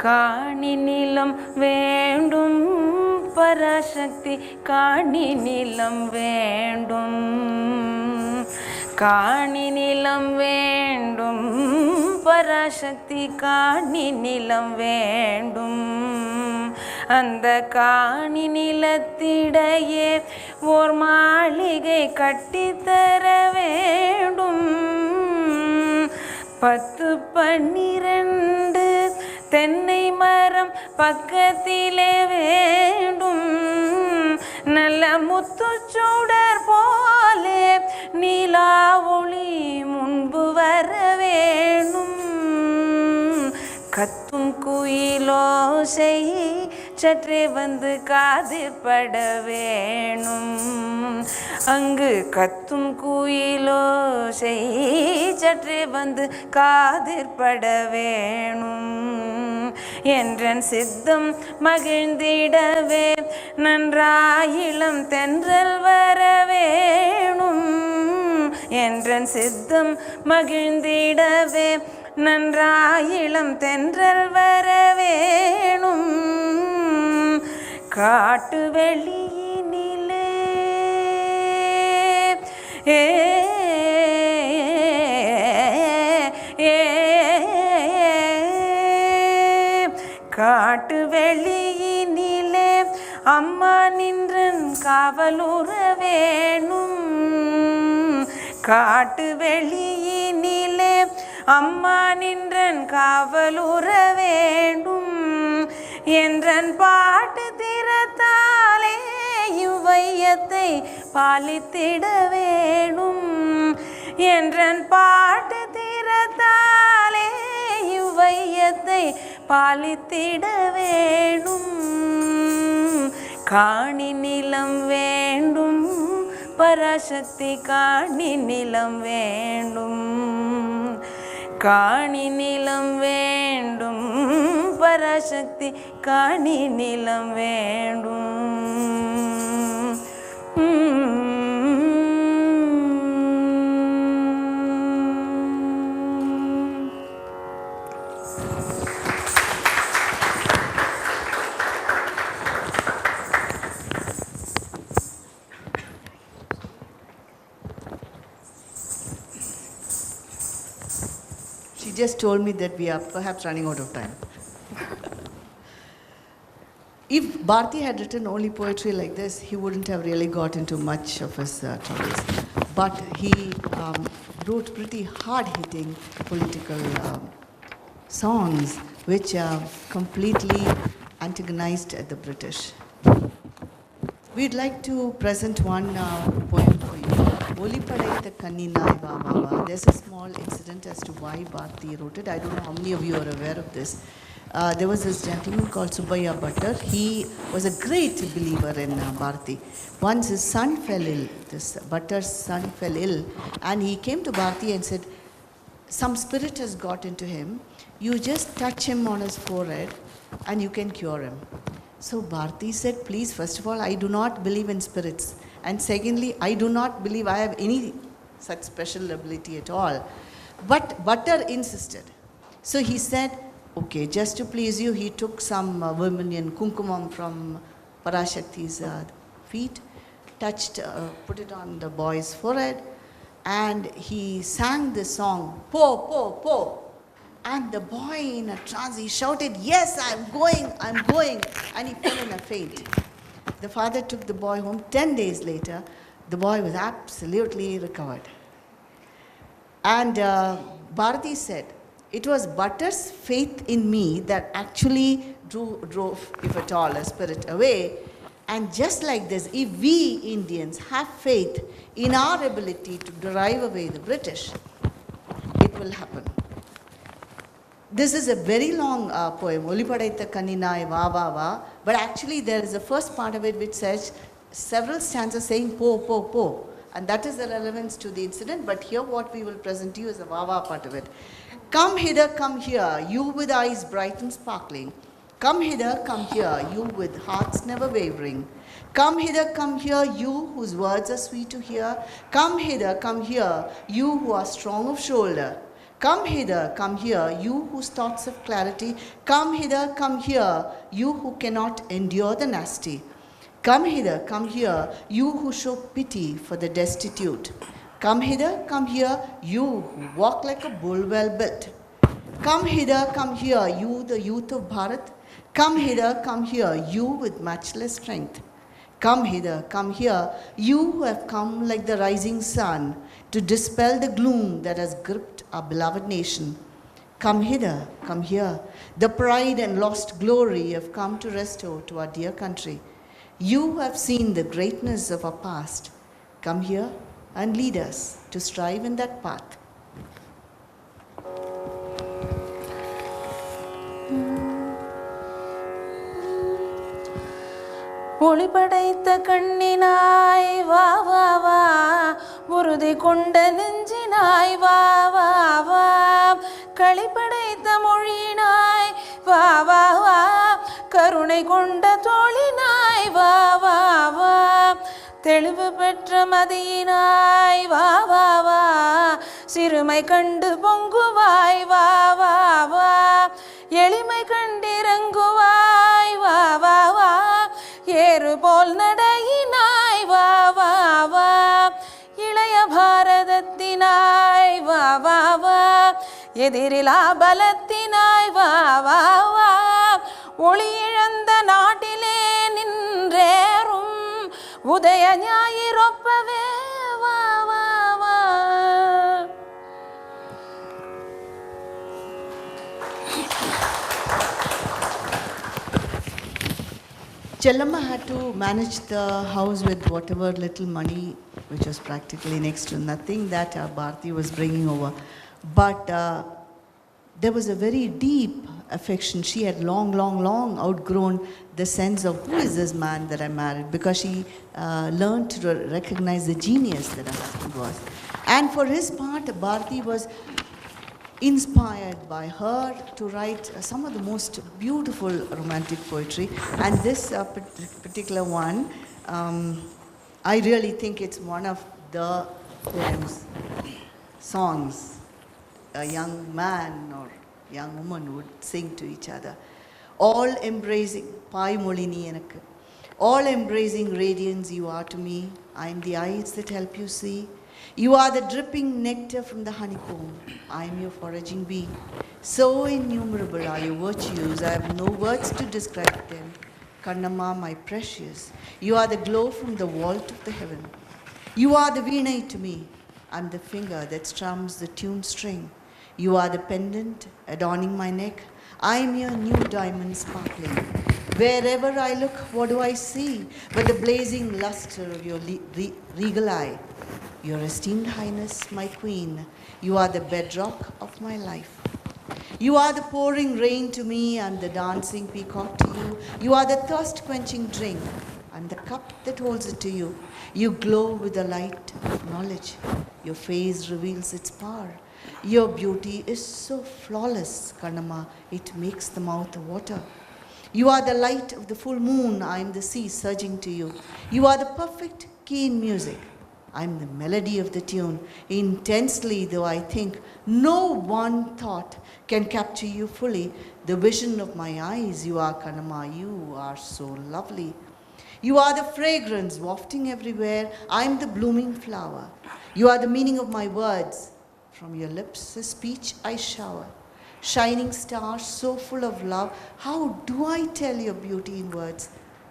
காணி நிலம் வேண்டும் பராசக்தி காணி நிலம் வேண்டும் காணி நிலம் வேண்டும் பராசக்தி காணி நிலம் வேண்டும் அந்த காணி நிலத்திடையே ஓர் மாளிகை கட்டித்தர வேண்டும் 10 12 தென்னை மரம் பக்கத்திலே வேண்டும் நல்ல முத்துச்சுடர் போலே நீலா ஒளி முன்பு வர வேணும் கத்தும் குயிலோசை சற்றே வந்து காதிற்பட வேணும் அங்கு கத்தும் குயிலோசை சற்றே வந்து காதிற்பட வேணும் என்றன் சித்தம் மகிழ்ந்திடவே நன்றாயிளம் தென்றல் வர வேணும் என்றன் சித்தம் மகிழ்ந்திடவே நன்றாயிளம் தென்றல் வர வேணும் காட்டு வெளியினிலே காட்டு வெளியினிலே அம்மா நின்றன் காவலுற வேணும் காட்டு வெளியினிலே அம்மா நின்றன் காவலுற வேண்டும் என்றன் பாட்டு திறத்தாலே இவ்வையத்தை பாலித்திட வேணும் என்றன் பாட்டு திறத்தாலே இவ்வையத்தை பாலித்திட வேணும், காணி நிலம் வேண்டும், பராசக்தி காணி நிலம் வேண்டும், காணி நிலம் வேண்டும், பராசக்தி காணி நிலம் வேண்டும்.
She just told me that we are perhaps running out of time. If Bharati had written only poetry like this, he wouldn't have really got into much of his troubles. But he wrote pretty hard-hitting political songs which completely antagonized the British. We'd like to present one poem for you. Olipadaitha Kanninai Vavava. There's a small incident as to why Bharati wrote it. I don't know how many of you are aware of this. There was this gentleman called Subbaiah Bhattar. He was a great believer in Bharati. Once his son fell ill, this Bhattar's son fell ill, and he came to Bharati and said, some spirit has got into him. You just touch him on his forehead and you can cure him. So Bharati said, please, first of all, I do not believe in spirits. And secondly, I do not believe I have any such special ability at all. But Bhattar insisted. So he said, okay, just to please you, he took some vermilion kumkumam from Parashakti's feet, touched, put it on the boy's forehead, and he sang the song, Po, Po, Po. And the boy in a trance, he shouted, yes, I'm going, and he fell in a faint. The father took the boy home. 10 days later, the boy was absolutely recovered. And Bharati said, it was Bhattar's faith in me that actually drove, if at all, a spirit away. And just like this, if we Indians have faith in our ability to drive away the British, it will happen. This is a very long poem, Olipadaitha Kanninai Vavava, but actually there is the first part of it which says several stanzas saying Po, Po, Po. And that is the relevance to the incident, but here what we will present to you is the Vava part of it. Come hither, come here, you with eyes bright and sparkling. Come hither, come here, you with hearts never wavering. Come hither, come here, you whose words are sweet to hear. Come hither, come here, you who are strong of shoulder. Come hither, come here, you whose thoughts have clarity. Come hither, come here, you who cannot endure the nasty. Come hither, come here, you who show pity for the destitute. Come hither, come here, you who walk like a bull well built. Come hither, come here, you the youth of Bharat. Come hither, come here, you with matchless strength. Come hither, come here, you who have come like the rising sun to dispel the gloom that has gripped our beloved nation. Come hither, come here, the pride and lost glory have come to restore to our dear country. You who have seen the greatness of our past, come here and lead us to strive in that path.
ஒளிபடைத்த கண்ணினாய் வா வா வா, உறுதி கொண்ட நெஞ்சினாய் வா வா வா, களிப்படைத்த மொழியினாய் வா வா வா, கருணை கொண்ட தோழினாய் வா வா வா, தெளிவு பெற்ற மதியினாய் வா வா வா, சிறுமை கண்டு பொங்குவாய் வா வா வா, எளிமை கண்டிறங்குவாய் வா வா வா, ஏறு போல் நடையினாய் வா வா வா, இளைய பாரதத்தினாய் வா வா வா, எதிரிலா பலத்தினாய் வா வா வா, ஒளி இழந்த நாட்டிலே நின்றேறும் உதய ஞாயிறொப்பவே வா வா வா.
Chellamma had to manage the house with whatever little money, which was practically next to nothing, that Bharati was bringing over. But there was a very deep affection. She had long outgrown the sense of who is this man that I married, because she learned to recognize the genius that her husband was. And for his part, Bharati was inspired by her to write some of the most beautiful romantic poetry. And this particular one, I really think it's one of the poems, songs a young man or young woman would sing to each other. All embracing, Pai Molini enakku. All embracing radiance you are to me. I am the eyes that help you see. You are the dripping nectar from the honeycomb. I am your foraging bee. So innumerable are your virtues, I have no words to describe them. Kannamma, my precious, you are the glow from the vault of the heaven. You are the veena to me. I am the finger that strums the tuned string. You are the pendant adorning my neck. I am your new diamond sparkling. Wherever I look, what do I see but the blazing luster of your regal eye? Your esteemed highness, my queen, you are the bedrock of my life. You are the pouring rain to me, I am the dancing peacock to you. You are the thirst-quenching drink, I am the cup that holds it to you. You glow with the light of knowledge. Your face reveals its power. Your beauty is so flawless, Kannamma, it makes the mouth water. You are the light of the full moon, I am the sea surging to you. You are the perfect key in music. I am the melody of the tune. Intensely though I think, no one thought can capture you fully. The vision of my eyes, you are Kannamma, you are so lovely. You are the fragrance wafting everywhere. I am the blooming flower. You are the meaning of my words. From your lips a speech I shower. Shining stars so full of love, how do I tell your beauty in words?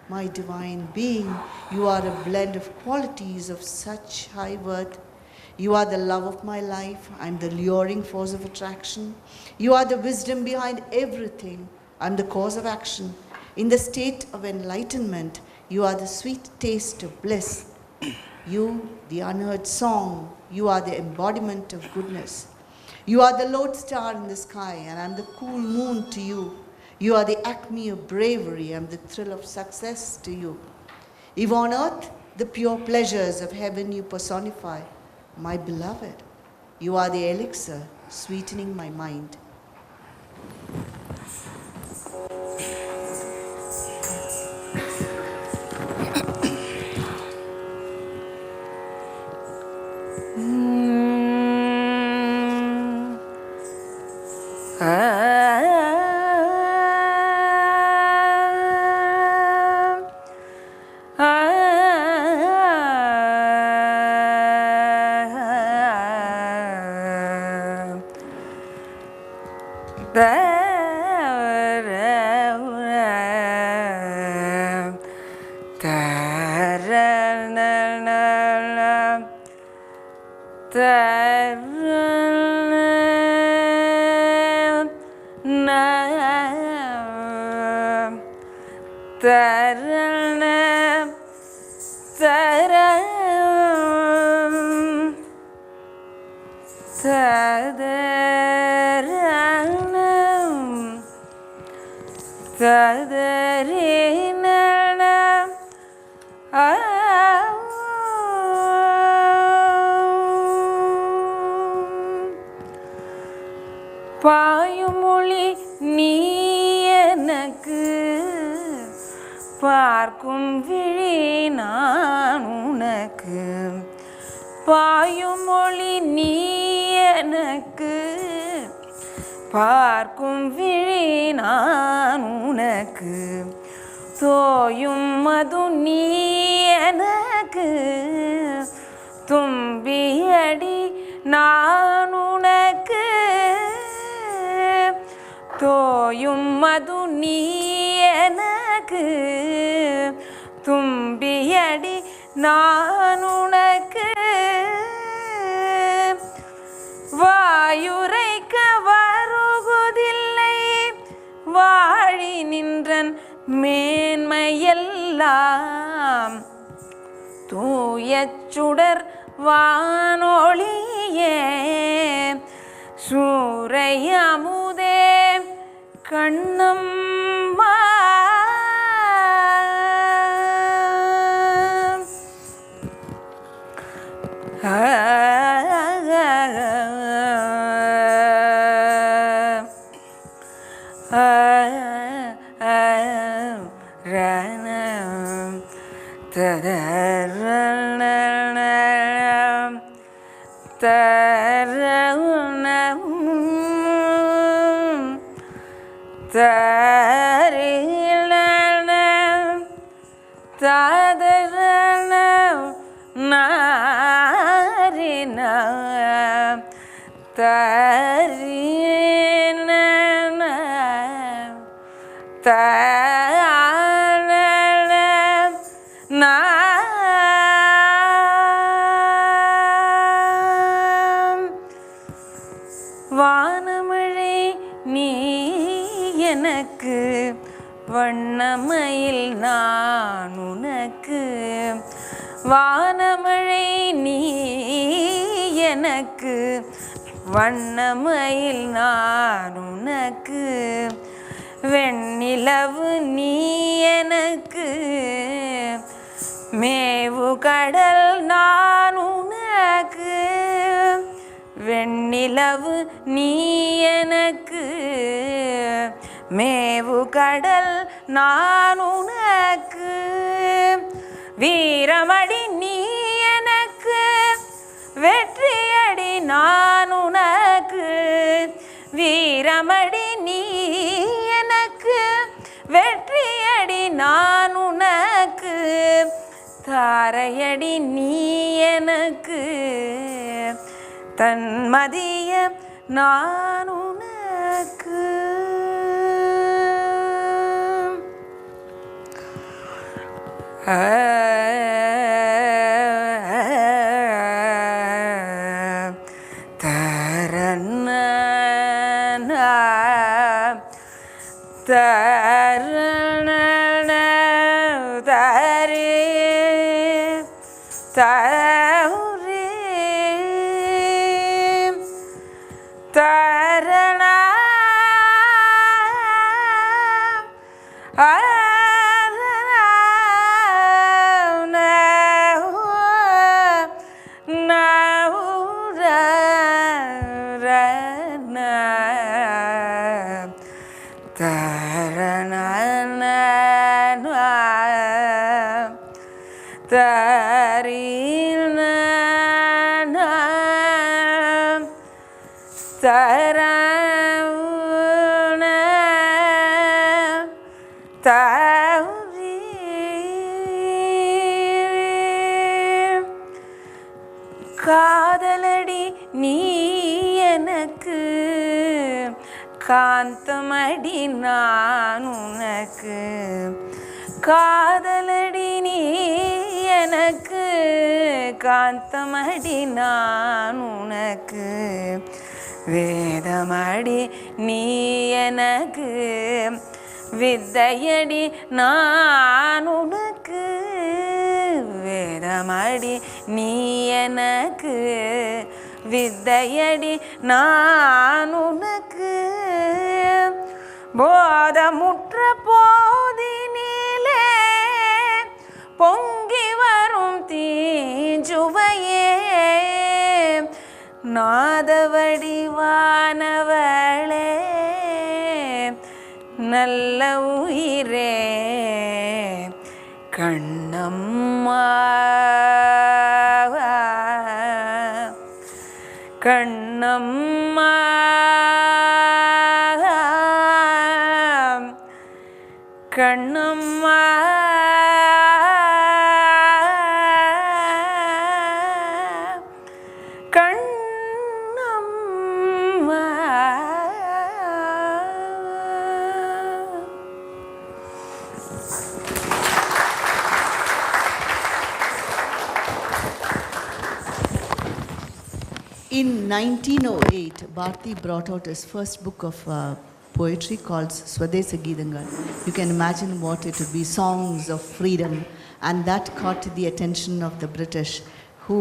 My divine being, you are a blend of qualities of such high worth. You are the love of my life. I am the luring force of attraction. You are the wisdom behind everything. I am the cause of action. In the state of enlightenment, you are the sweet taste of bliss. You, the unheard song, you are the embodiment of goodness. You are the lodestar in the sky, and I am the cool moon to you. You are the acme of bravery, I am the thrill of success to you. If on earth the pure pleasures of heaven you personify, my beloved, you are the elixir sweetening my mind.
பாயுமொழி நீ எனக்கு பார்க்கும் விழி நான் உனக்கு பாயுமொழி நீ எனக்கு பார்க்கும் விழி நான் உனக்கு தோயும் மது நீ எனக்கு தும்பியடி நான் உனக்கு தோயும் மது நீ எனக்கு தும்பியடி நான் உனக்கு வாயுரைக்க வருகுதில்லை வாழி நின்றன் மேன்மையெல்லாம் தூய சுடர் வானொளியே சூரை அமுதே கண் கண்ணம்மா வானமழை நீ எனக்கு, வண்ணமயில் நான் உனக்கு. வானமழை நீ எனக்கு, வண்ணமயில் நான் உனக்கு. வெண்ணிலவு நீ எனக்கு, மேவு கடல் நான் உனக்கு. வெண்ணிலவு நீ எனக்கு, மேவு கடல் நான் உனக்கு. வீரமடி நீ எனக்கு, வெற்றியடி நான் உனக்கு. வீரமடி நீ எனக்கு, வெற்றியடி நான் உனக்கு. தாரையடி நீ எனக்கு, தன்மதிய நான் உனக்கு. தரண தரண தரே தரே தரண காதலடி நீ எனக்கு, காந்தமடி நான் உனக்கு. காதலடி நீ எனக்கு, காந்தமடி நான் உனக்கு. வேதமடி நீ எனக்கு, வித்தையடி நான் உனக்கு. வேதமடி நீ எனக்கு, வித்தையடி நான் உனக்கு. போதமுற்ற போதினிலே பொங்கி வரும் தீஞ்சுவையே, நாதவடிவானவளே நல்ல உயிரே. Kannamma Kannamma Kannamma Kannamma.
In 1908, Bharati brought out his first book of poetry called Swadesa Geethangal. You can imagine what it would be, songs of freedom, and that caught the attention of the British, who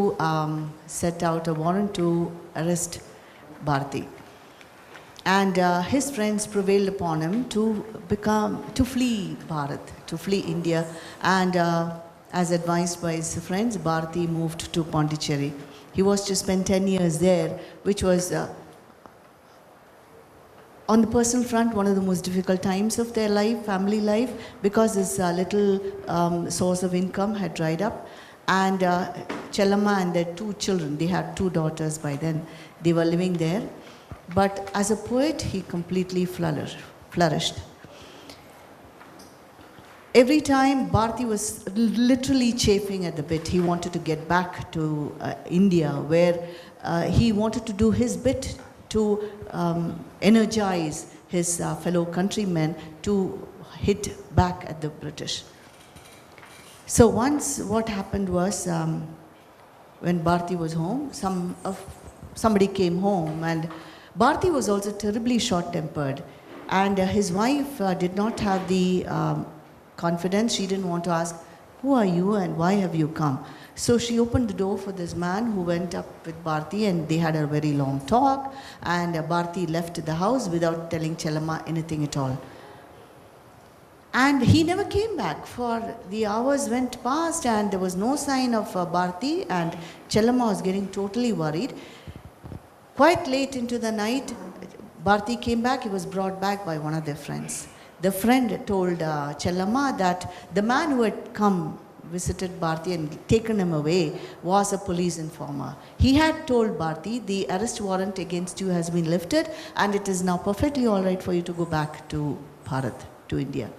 set out a warrant to arrest Bharati. And his friends prevailed upon him to flee Bharat, to flee India. And as advised by his friends, Bharati moved to Pondicherry. He was to spend 10 years there, which was on the personal front, one of the most difficult times of their life, family life, because his little source of income had dried up. And Chellamma and their 2 children, they had 2 daughters by then, they were living there. But as a poet, he completely flourished. Every time Bharati was literally chafing at the bit. He wanted to get back to India, where he wanted to do his bit to energize his fellow countrymen to hit back at the British. So once what happened was, when Bharati was home, somebody came home, and Bharati was also terribly short-tempered, and his wife did not have the confidence. She didn't want to ask, "Who are you and why have you come?" So she opened the door for this man who went up with Bharati, and they had a very long talk, and Bharati left the house without telling Chellamma anything at all. And he never came back. For the hours went past and there was no sign of Bharati, and Chellamma was getting totally worried. Quite late into the night, Bharati came back. He was brought back by one of their friends. The friend told Chellamma that the man who had come, visited Bharati and taken him away, was a police informer. He had told Bharati, the arrest warrant against you has been lifted and it is now perfectly all right for you to go back to Bharat, to India.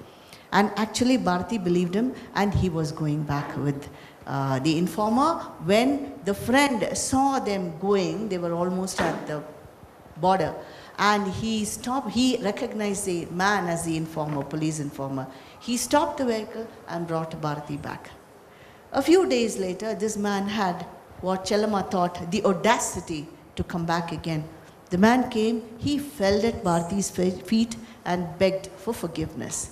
And actually Bharati believed him, and he was going back with the informer. When the friend saw them going, they were almost at the border, and he stopped. He recognized the man as the informer, police informer. He stopped the vehicle and brought Bharati back. A few days later, this man had what Chellamma thought the audacity to come back again. The man came, he fell at Bharati's feet and begged for forgiveness.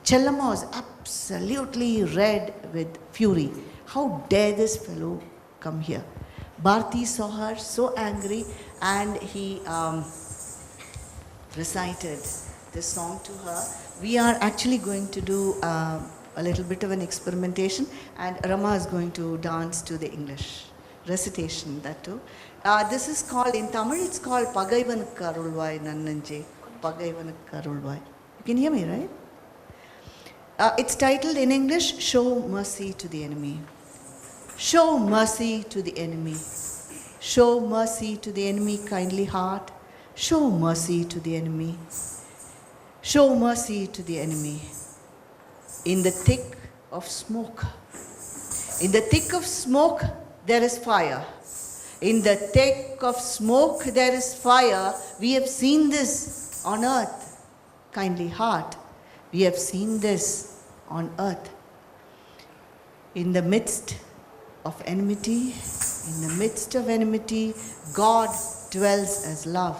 Chellamma was absolutely red with fury. How dare this fellow come here? Bharati saw her so angry, and he recited this song to her. We are actually going to do a little bit of an experimentation, and Ramaa is going to dance to the English recitation, that too. This is called, in Tamil, it's called Pagaivanukku Arulvai Nannanje. Pagaivanukku Arulvai. You can hear me, right? It's titled in English, Show Mercy to the Enemy. Show mercy to the enemy. Show mercy to the enemy, kindly heart. Show mercy to the enemy. Show mercy to the enemy. In the thick of smoke. In the thick of smoke, there is fire. In the thick of smoke, there is fire. We have seen this on earth, kindly heart. We have seen this on earth. In the midst of enmity, God dwells as love.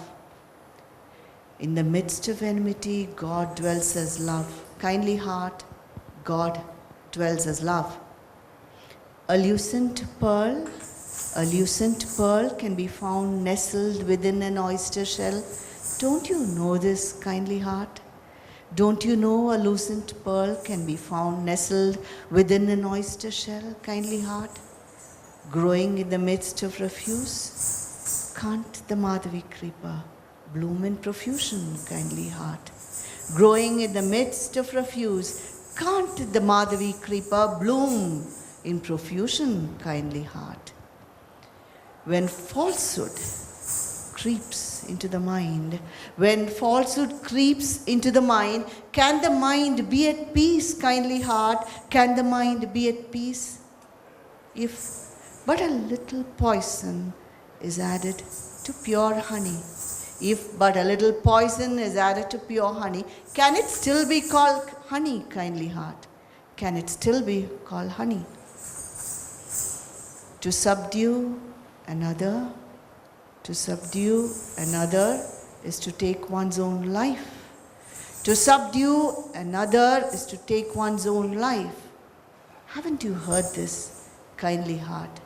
In the midst of enmity, God dwells as love. Kindly heart, God dwells as love. A lucent pearl can be found nestled within an oyster shell. Don't you know this, kindly heart? Don't you know a lucent pearl can be found nestled within an oyster shell, kindly heart? Growing in the midst of refuse, can't the Madhavi creeper bloom in profusion, kindly heart? Growing in the midst of refuse, can't the Madhavi creeper bloom in profusion, kindly heart? When falsehood creeps into the mind, can the mind be at peace, kindly heart? Can the mind be at peace? If but a little poison is added to pure honey, if but a little poison is added to pure honey, can it still be called honey, kindly heart? Can it still be called honey? To subdue another is to take one's own life. To subdue another is to take one's own life. Haven't you heard this, kindly heart?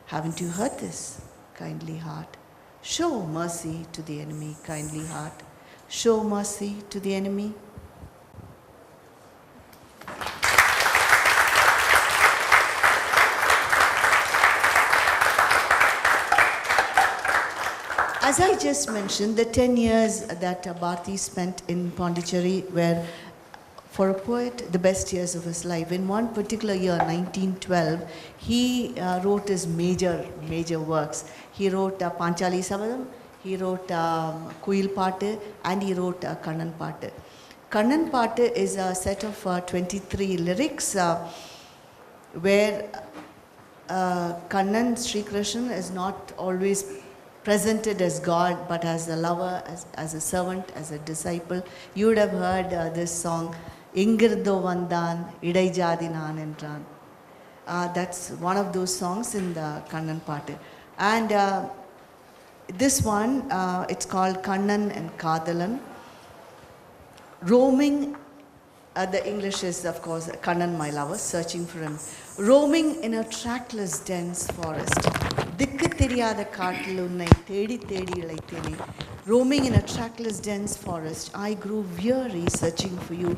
Haven't you heard this, kindly heart? Show mercy to the enemy, kindly heart. show mercy to the enemy. As I just mentioned, the 10 years that Bharati spent in Pondicherry were, for a poet, the best years of his life. In one particular year, 1912, he wrote his major works. He wrote Panchali Savadam, he wrote Kuil Paattu, and he wrote Kannan Paattu. Kannan Paattu is a set of 23 lyrics where Kannan Srikrishnan is not always presented as God, but as a lover, as a servant, as a disciple. You would have heard this song, Ingirdo Vandan, Idai Jadi Naan Endran. That's one of those songs in the Kannan Paattu. And this one, it's called Kannan and Kadalan. Roaming, the English is, of course, Kannan, my lover, searching for him. Roaming in a trackless, dense forest. திக்கு தெரியாத காட்டில் உன்னை தேடி தேடி இளைத்தேனே. Roaming in a trackless, dense forest, I grew weary searching for you.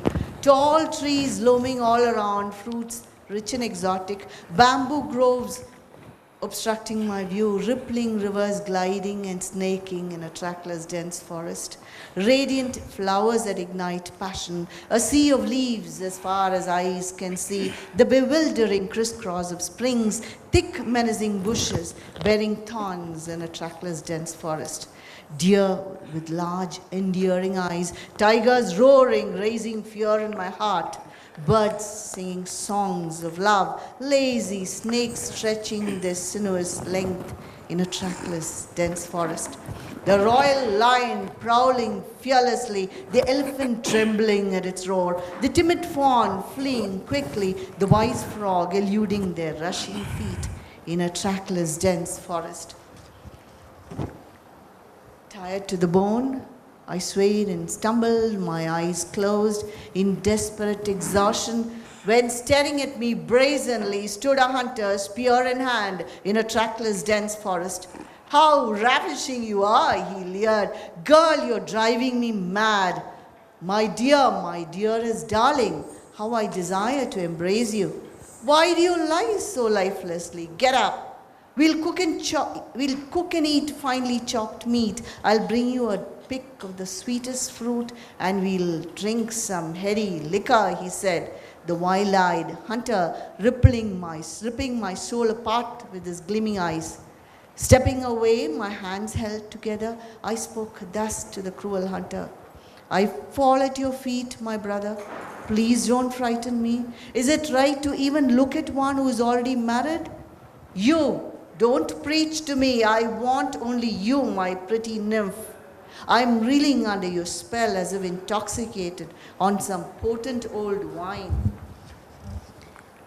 Tall trees looming all around, fruits rich and exotic, bamboo groves obstructing my view, rippling rivers gliding and snaking in a trackless, dense forest, radiant flowers that ignite passion, a sea of leaves as far as eyes can see, the bewildering crisscross of springs, thick menacing bushes bearing thorns in a trackless, dense forest. Deer with large, endearing eyes, tigers roaring, raising fear in my heart, birds singing songs of love, lazy snakes stretching their sinuous length in a trackless, dense forest. The royal lion prowling fearlessly, the elephant trembling at its roar, the timid fawn fleeing quickly, the wise frog eluding their rushing feet in a trackless, dense forest. Tired to the bone, I swayed and stumbled, my eyes closed in desperate exhaustion, when staring at me brazenly stood a hunter, spear in hand, in a trackless, dense forest. How ravishing you are, he leered. Girl, you're driving me mad. My dearest darling, how I desire to embrace you. Why do you lie so lifelessly? Get up. We'll cook and eat finely chopped meat. I'll bring you a pick of the sweetest fruit and we'll drink some heady liquor, he said. The wild-eyed hunter ripping my soul apart with his gleaming eyes. Stepping away, my hands held together, I spoke thus to the cruel hunter. I fall at your feet, my brother. Please don't frighten me. Is it right to even look at one who is already married? You, don't preach to me. I want only you, my pretty nymph. I'm reeling under your spell as if intoxicated on some potent old wine.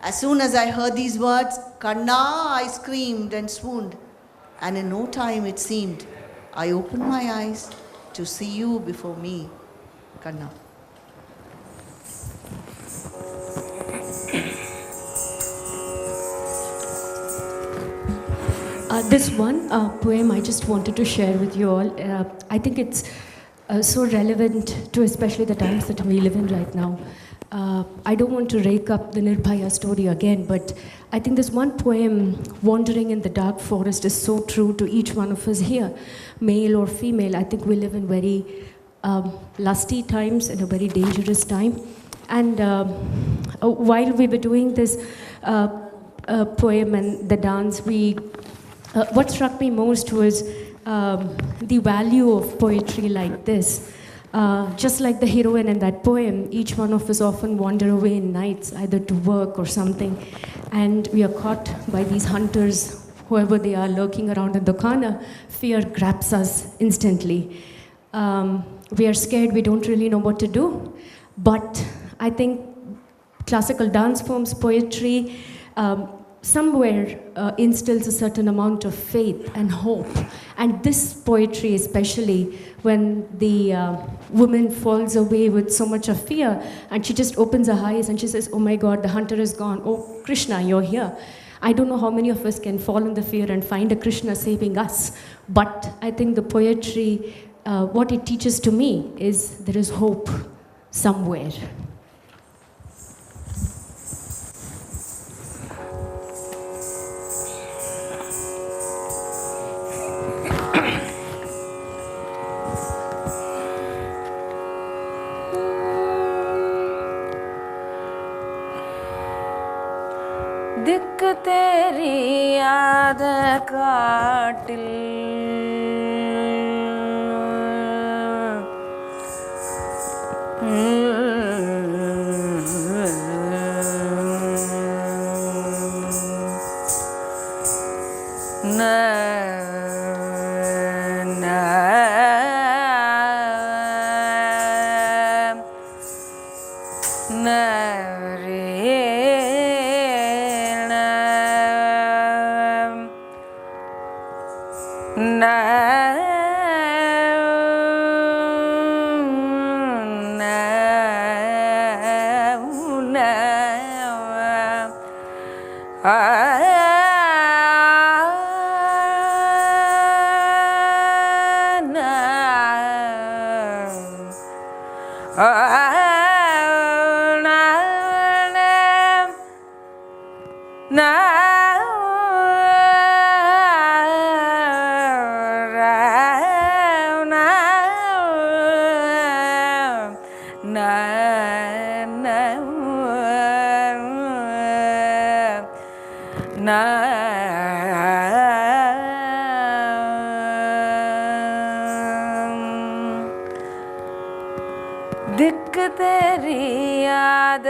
As soon as I heard these words, Kanna, I screamed and swooned. And in no time, it seemed, I opened my eyes to see you before me, Kanna.
This one poem I just wanted to share with you all. I think it's so relevant to especially the times that we live in right now. I don't want to rake up the Nirbhaya story again, but I think this one poem, Wandering in the Dark Forest, is so true to each one of us here, male or female. I think we live in very lusty times and a very dangerous time. And while we were doing this poem and the dance, what struck me most was the value of poetry like this. Just like the heroine in that poem, each one of us often wander away in nights, either to work or something, and we are caught by these hunters, whoever they are, lurking around in the corner. Fear grabs us instantly. We are scared, we don't really know what to do. But I think classical dance forms, poetry, somewhere instills a certain amount of faith and hope. And this poetry especially, when the woman falls away with so much of fear, and she just opens her eyes and she says, oh my God, the hunter is gone. Oh, Krishna, you're here. I don't know how many of us can fall in the fear and find a Krishna saving us. But I think the poetry what it teaches to me is there is hope somewhere.
திக்கு தெரியாத காட்டில் திக்கு தெரியாத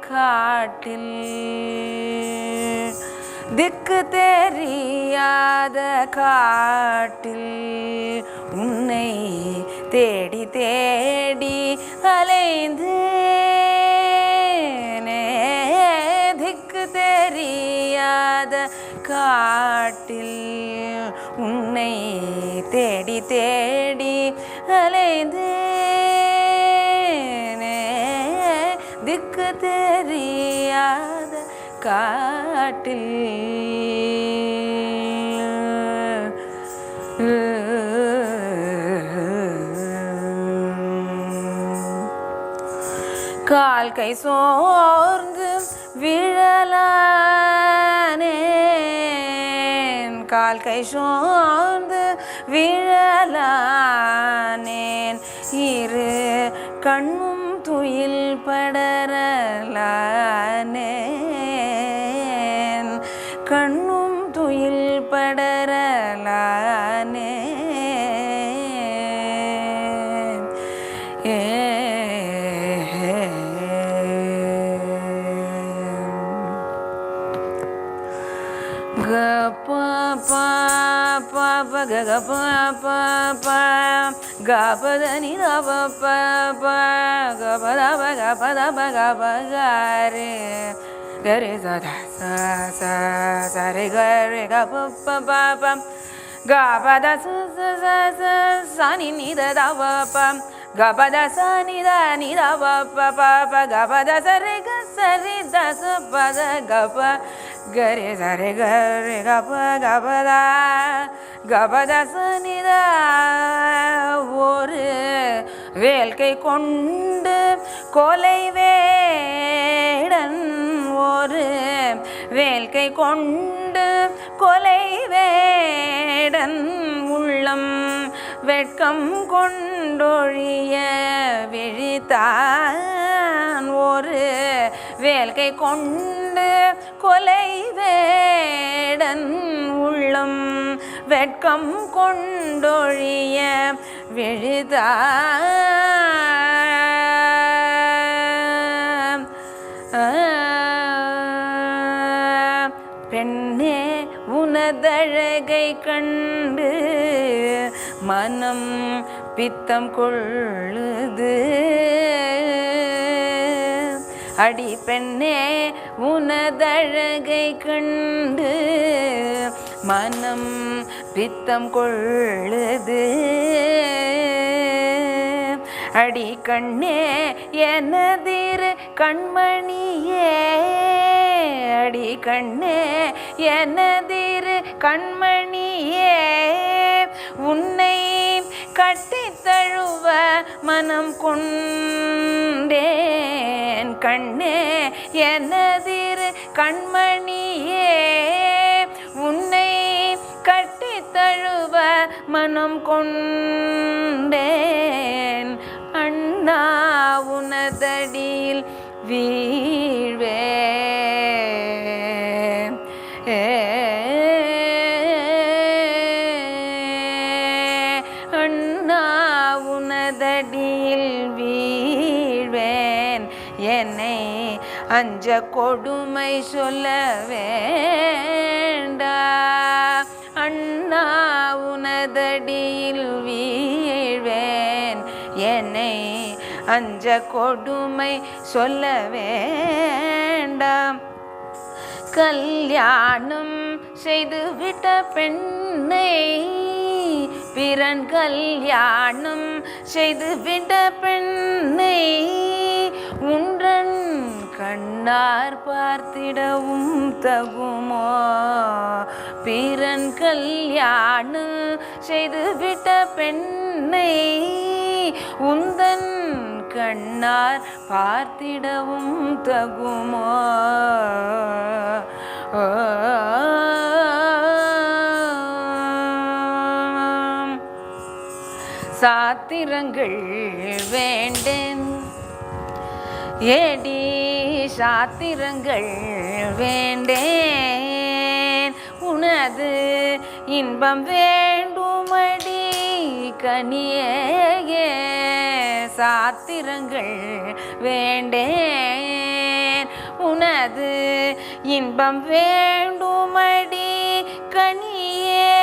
காட்டில் திக்கு தெரியாத காட்டில் உன்னை தேடி தேடி அலைந்தேனே திக்கு தெரியாத காட்டில் உன்னை தேடி தேடி அலைந்தேனே திக்கு தெரியாத காட்டில் கால் கை சோர்ந்து விழலானேன் கால் கை சோர்ந்து விழலானேன் இரு கண்ணும் துயில் படரலானேன் கண்ணும் துயில் படரலானேன் க ப ப ப ப க க ப ப ப க ப த நி த ப ப ப க ப த ப க ப த ப க ப க ரே க ரே ச த ச ச ச ரே க ரே க ப ப ப ப க ப த ச ச ச ச ச நி நி த த ப ப க ப த ச நி த ப ப ப ப க ப த ச ரே க ச ரி த ச ப த க ப க ரே ச ரே க ரே க ப த ச நி த ஒரு வேல்கை கொண்டு கொலை வேடன் ஒரு வேல்கை கொண்டு கொலை வேடன் உள்ளம் வெட்கம் கொண்டொழிய விழித்தான் ஒரு வேல்கை கொண்டு கொலை வேடன் உள்ளம் வெட்கம் கொண்டொழிய விழித்தான் பெண்ணே உனதழகை கண்டு மனம் பித்தம் கொள்ளுது அடி பெண்ணே உனதழகை கண்டு மனம் பித்தம் கொள்ளுது அடி கண்ணே எனதிரு கண்மணியே அடி கண்ணே எனதிரு கண்மணியே உன்னை கட்டித் தழுவ மனம் கொண்டேன் கண்ணே எனதிரு கண்மணியே உன்னை கட்டித் தழுவ மனம் கொண்டேன் அண்ணா உனதடியில் வீழ்வேன் அண்ணா உனதடியில் வீழ்வேன் என்னை அஞ்ச கொடுமை சொல்ல வேண்டா அண்ணா உனதடியில் வீழ்வேன் என்னை அஞ்ச கொடுமை சொல்ல வேண்டாம் கல்யாணம் செய்துவிட்ட பெண்ணை பிறன் கல்யாணம் செய்துவிட்ட பெண்ணை உன்றன் கண்ணார் பார்த்திடவும் தகுமோ பிறன் கல்யாணம் செய்துவிட்ட பெண்ணை உந்தன் கண்ணார் பார்த்திடவும் தகுமோ சாத்திரங்கள் வேண்டேன் ஏடி சாத்திரங்கள் வேண்டேன் உனது இன்பம் வேண்டுமடி கனியே சாத்திரங்கள் வேண்டேன் உனது இன்பம் வேண்டுமடி கனியே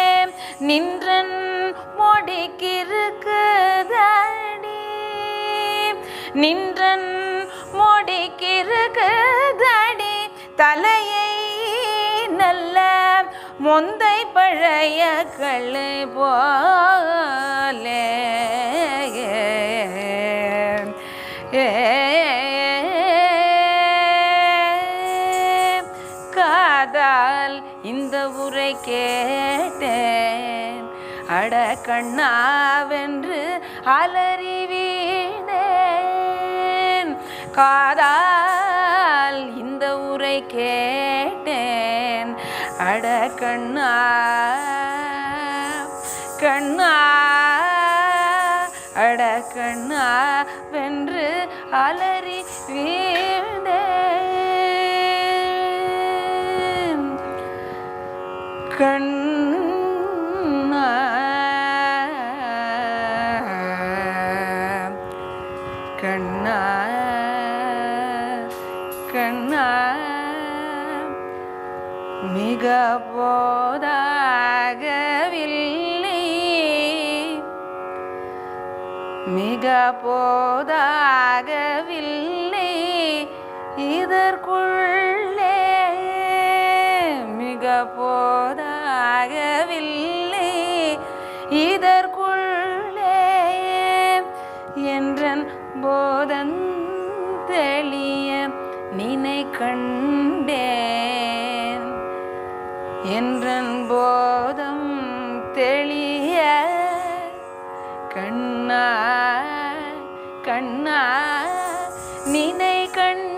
நின்றன் மொடிக்கிருக்குதடி நின்றன் மொடிக்கிருக்குதடி தலையை நல்ல மொந்தை பழைய கள்ளை போலே காதால் இந்த உரை கேட்டேன் அட கண்ணாவென்று அலறி வீணேன் காதால் இந்த உரை கேட்டேன் அட கண்ணா கண்ணா அட கண்ணா வென்று அலறி வீழ்ந்தேன் கண்ணா கண்ணா கண்ணா மிக போதாகவில்லை மிக போதாகவில்லை இதற்குள்ளே மிக போதாகவில்லை இதற்குள்ளே என்றன் போதன் தெளிய நினை கண்டேன் என்றன் போதம் தெளிய கண்ணா கண்ணா நினை கண்டேன்.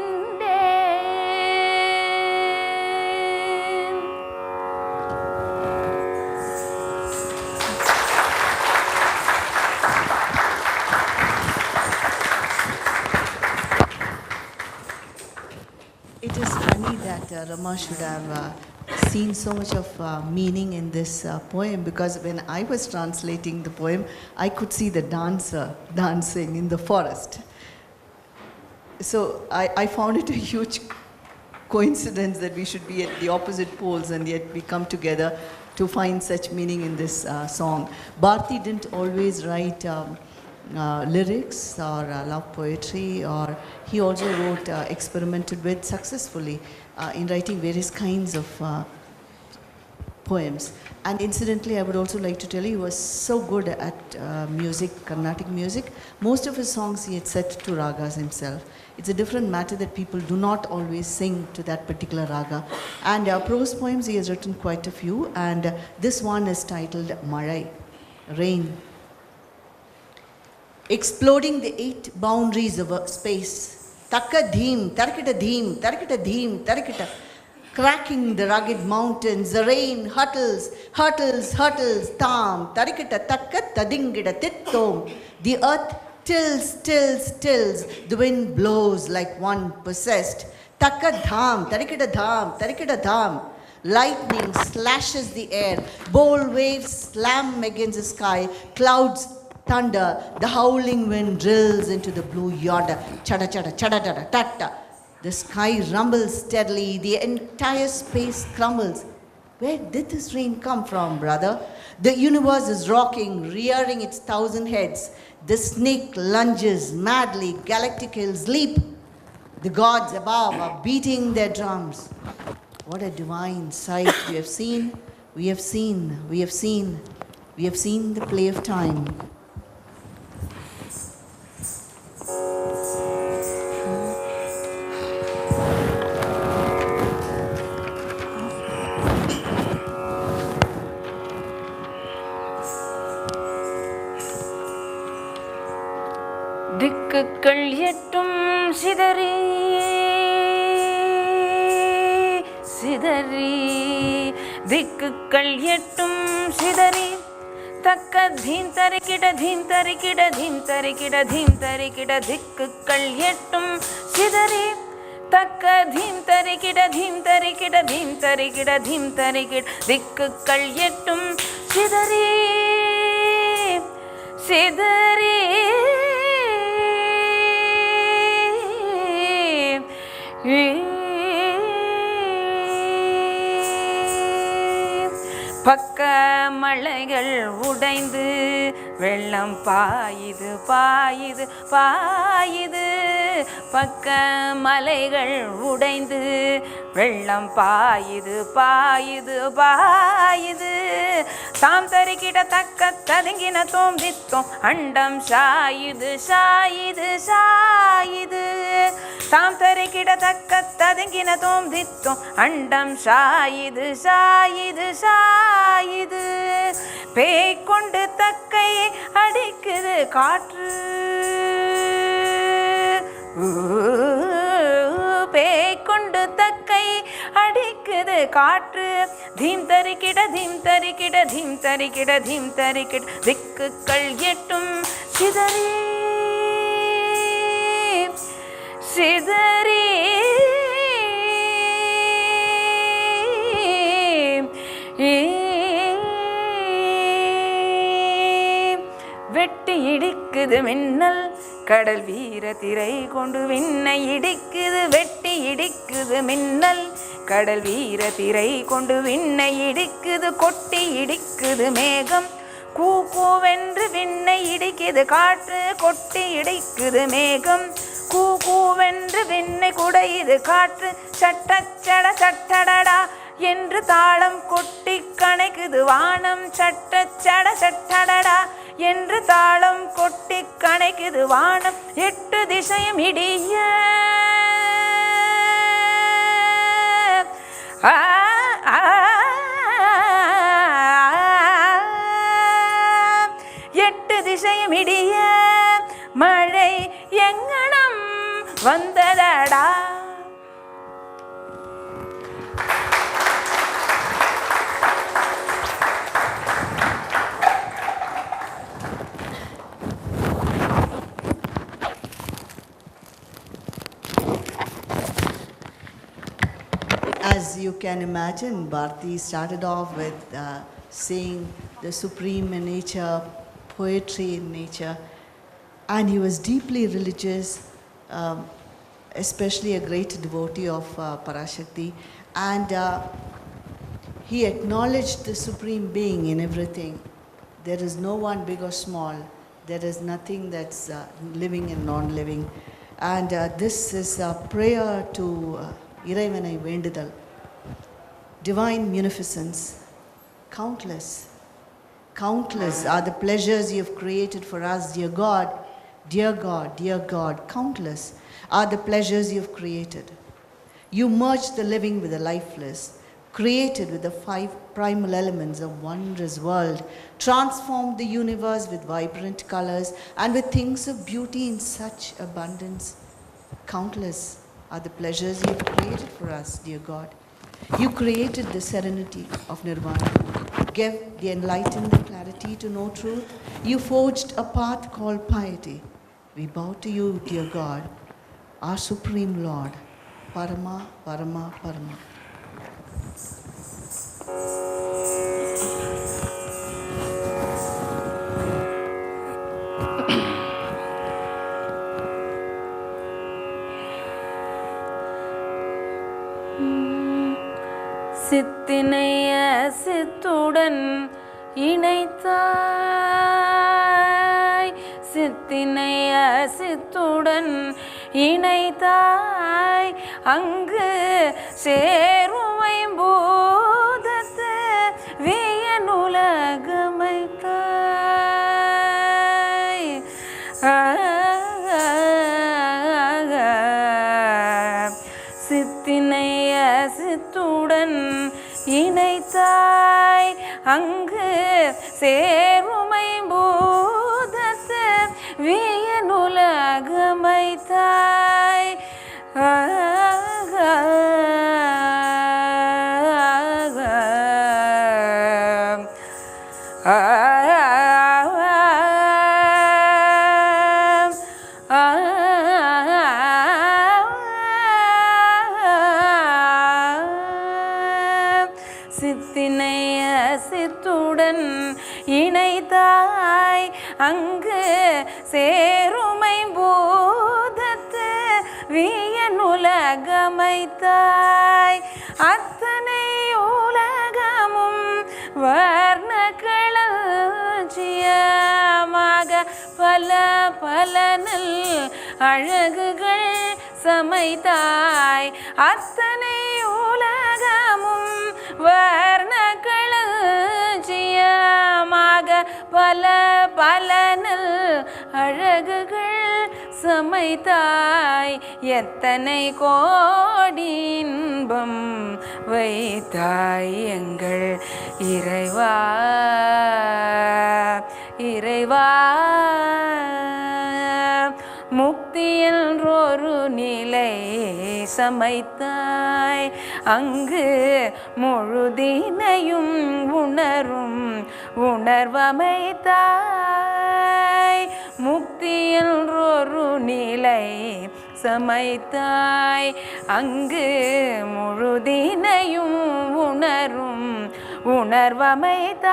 It is funny that Rama should have seen so much of meaning in this poem, because when I was translating the poem, I could see the dancer dancing in the forest. So I found it a huge coincidence that we should be at the opposite poles and yet we come together to find such meaning in this song. Bharati didn't always write lyrics or love poetry, or he also wrote, experimented with successfully in writing various kinds of poems. And incidentally, I would also like to tell you, he was so good at music, Carnatic music. Most of his songs he had set to ragas himself. It's a different matter that people do not always sing to that particular raga. And prose poems, he has written quite a few, and this one is titled Malai, Rain. exploding the 8 boundaries of space. Takka dheem, tarikita dheem, tarikita dheem, tarikita. Cracking the rugged mountains, the rain hurtles, hurtles, hurtles, tam, tarikita takka tadingida tittom. The earth tills, tills, tills, the wind blows like one possessed. Takka dham, tarikita dham, tarikita dham. Lightning slashes the air, bold waves slam against the sky, clouds thunder, the howling wind drills into the blue yonder. Chada chada chada chada tata. The sky rumbles steadily, the entire space crumbles. Where did this rain come from, brother? The universe is rocking, rearing its 1,000 heads. The snake lunges madly, galactic hills leap. The gods above are beating their drums. What a divine sight we have seen, we have seen, we have seen, we have seen the play of time.
திக்குகள் எட்டும் சிதறி சிதறி திக்குகள் எட்டும் சிதறி தக்க theme தரிக்கிட theme தரிக்கிட theme தரிக்கிட theme தரிக்கிட திக்குகள் எட்டும் சிதறி தக்க theme தரிக்கிட theme தரிக்கிட theme தரிக்கிட theme தரிக்கிட திக்குகள் எட்டும் சிதறி சிதறி பக்க மலைகள் உடைந்து வெள்ளம் பாயுது பாயுது பாயுது பக்க மலைகள் உடைந்து வெள்ளம் பாயுது பாயுது பாயுது தாம் தரிக்கிட தக்க ததுங்கின தோம் தித்தோம் அண்டம் சாயுது சாயுது சாயுது தாம் தரிக்கிட தக்க ததுங்கின தோம் தித்தோம் அண்டம் சாயுது சாயுது சாயுது பேய் கொண்டு தக்கை அடிக்குது காற்று பேய் கொண்டு தக்கை அடிக்குது காற்று தீம் தரிக்கிட தீம் தரிக்கிட தீம் தரிக்கிட தீம் தரிக்கிட திக்குகள் எட்டும் சிதறி சிதறி வெட்டி இடிக்குது மின்னல் கடல் வீர திரை கொண்டு விண்ணை இடிக்குது வெட்டி இடிக்குது மின்னல் கடல் வீர திரை கொண்டு விண்ணை இடிக்குது கொட்டி இடிக்குது மேகம் கூ கூவென்று விண்ணை இடிக்குது காற்று கொட்டி இடிக்குது மேகம் கூ கூவென்று விண்ணை குடையுது காற்று சட்டச்சட சட்டடடா என்று தாளம் கொட்டி கணைக்குது வானம் சட்டச்சட சட்டடடா என்று தாளம் கொட்டி கணைக்குது வானம் எட்டு திசையும் இடிய எட்டு திசையும் இடிய மழை எங்கனம் வந்ததடா.
As you can imagine, Bharati started off with saying the supreme in nature, poetry in nature, and he was deeply religious, especially a great devotee of Parashakti, and he acknowledged the supreme being in everything. There is no one big or small. There is nothing that's living and non-living. And this is a prayer to Iraivanai Vendidal. Divine munificence, countless, countless are the pleasures you have created for us, dear God, dear God, dear God. Countless are the pleasures you have created. You merge the living with the lifeless, created with the 5 primal elements of wondrous world, transformed the universe with vibrant colors and with things of beauty in such abundance. Countless are the pleasures you have created for us, dear God. You created the serenity of nirvana, gave the enlightened the clarity to know truth. You forged a path called piety. We bow to you, dear God, our Supreme Lord, Parama, Parama, Parama.
சித்தினைய சித்துடன் இணைத்தாய், சித்தினைய சித்துடன் இணைத்தாய், அங்கு சேருமை பூதத்து வியனுலகமைத்தாய். சித்தினைய சித்துடன் இணைத்தாய், அங்கு சேருமை பூதத்து வியனுலகமைத்தாய். சித்தினைய சித்துடன் இணைத்தாய், அங்கு சேருமை பூதத்து வியனுலகமைத்தாய். அத்தனை உலகமும் வர்ண களஞ்சியமாக பல பல நல் அழகுகள் சமைத்தாய். அத்தனை உலகமும் வர்ண களஞ்சியமாக பல பல நல் அழகுகள் சமைத்தாய். எத்தனை கோடி இன்பம் வைத்தாய் எங்கள் இறைவா, இறைவா. முக்தி என்றொரு நிலை சமைத்தாய், அங்கு முழுதினையும் உணரும் உணர்வமைத்தாய். முக்தி என்றொரு நிலை சமைத்தாய், அங்கு முழுதினையும் உணரும் உணர்வமைத்தாய்.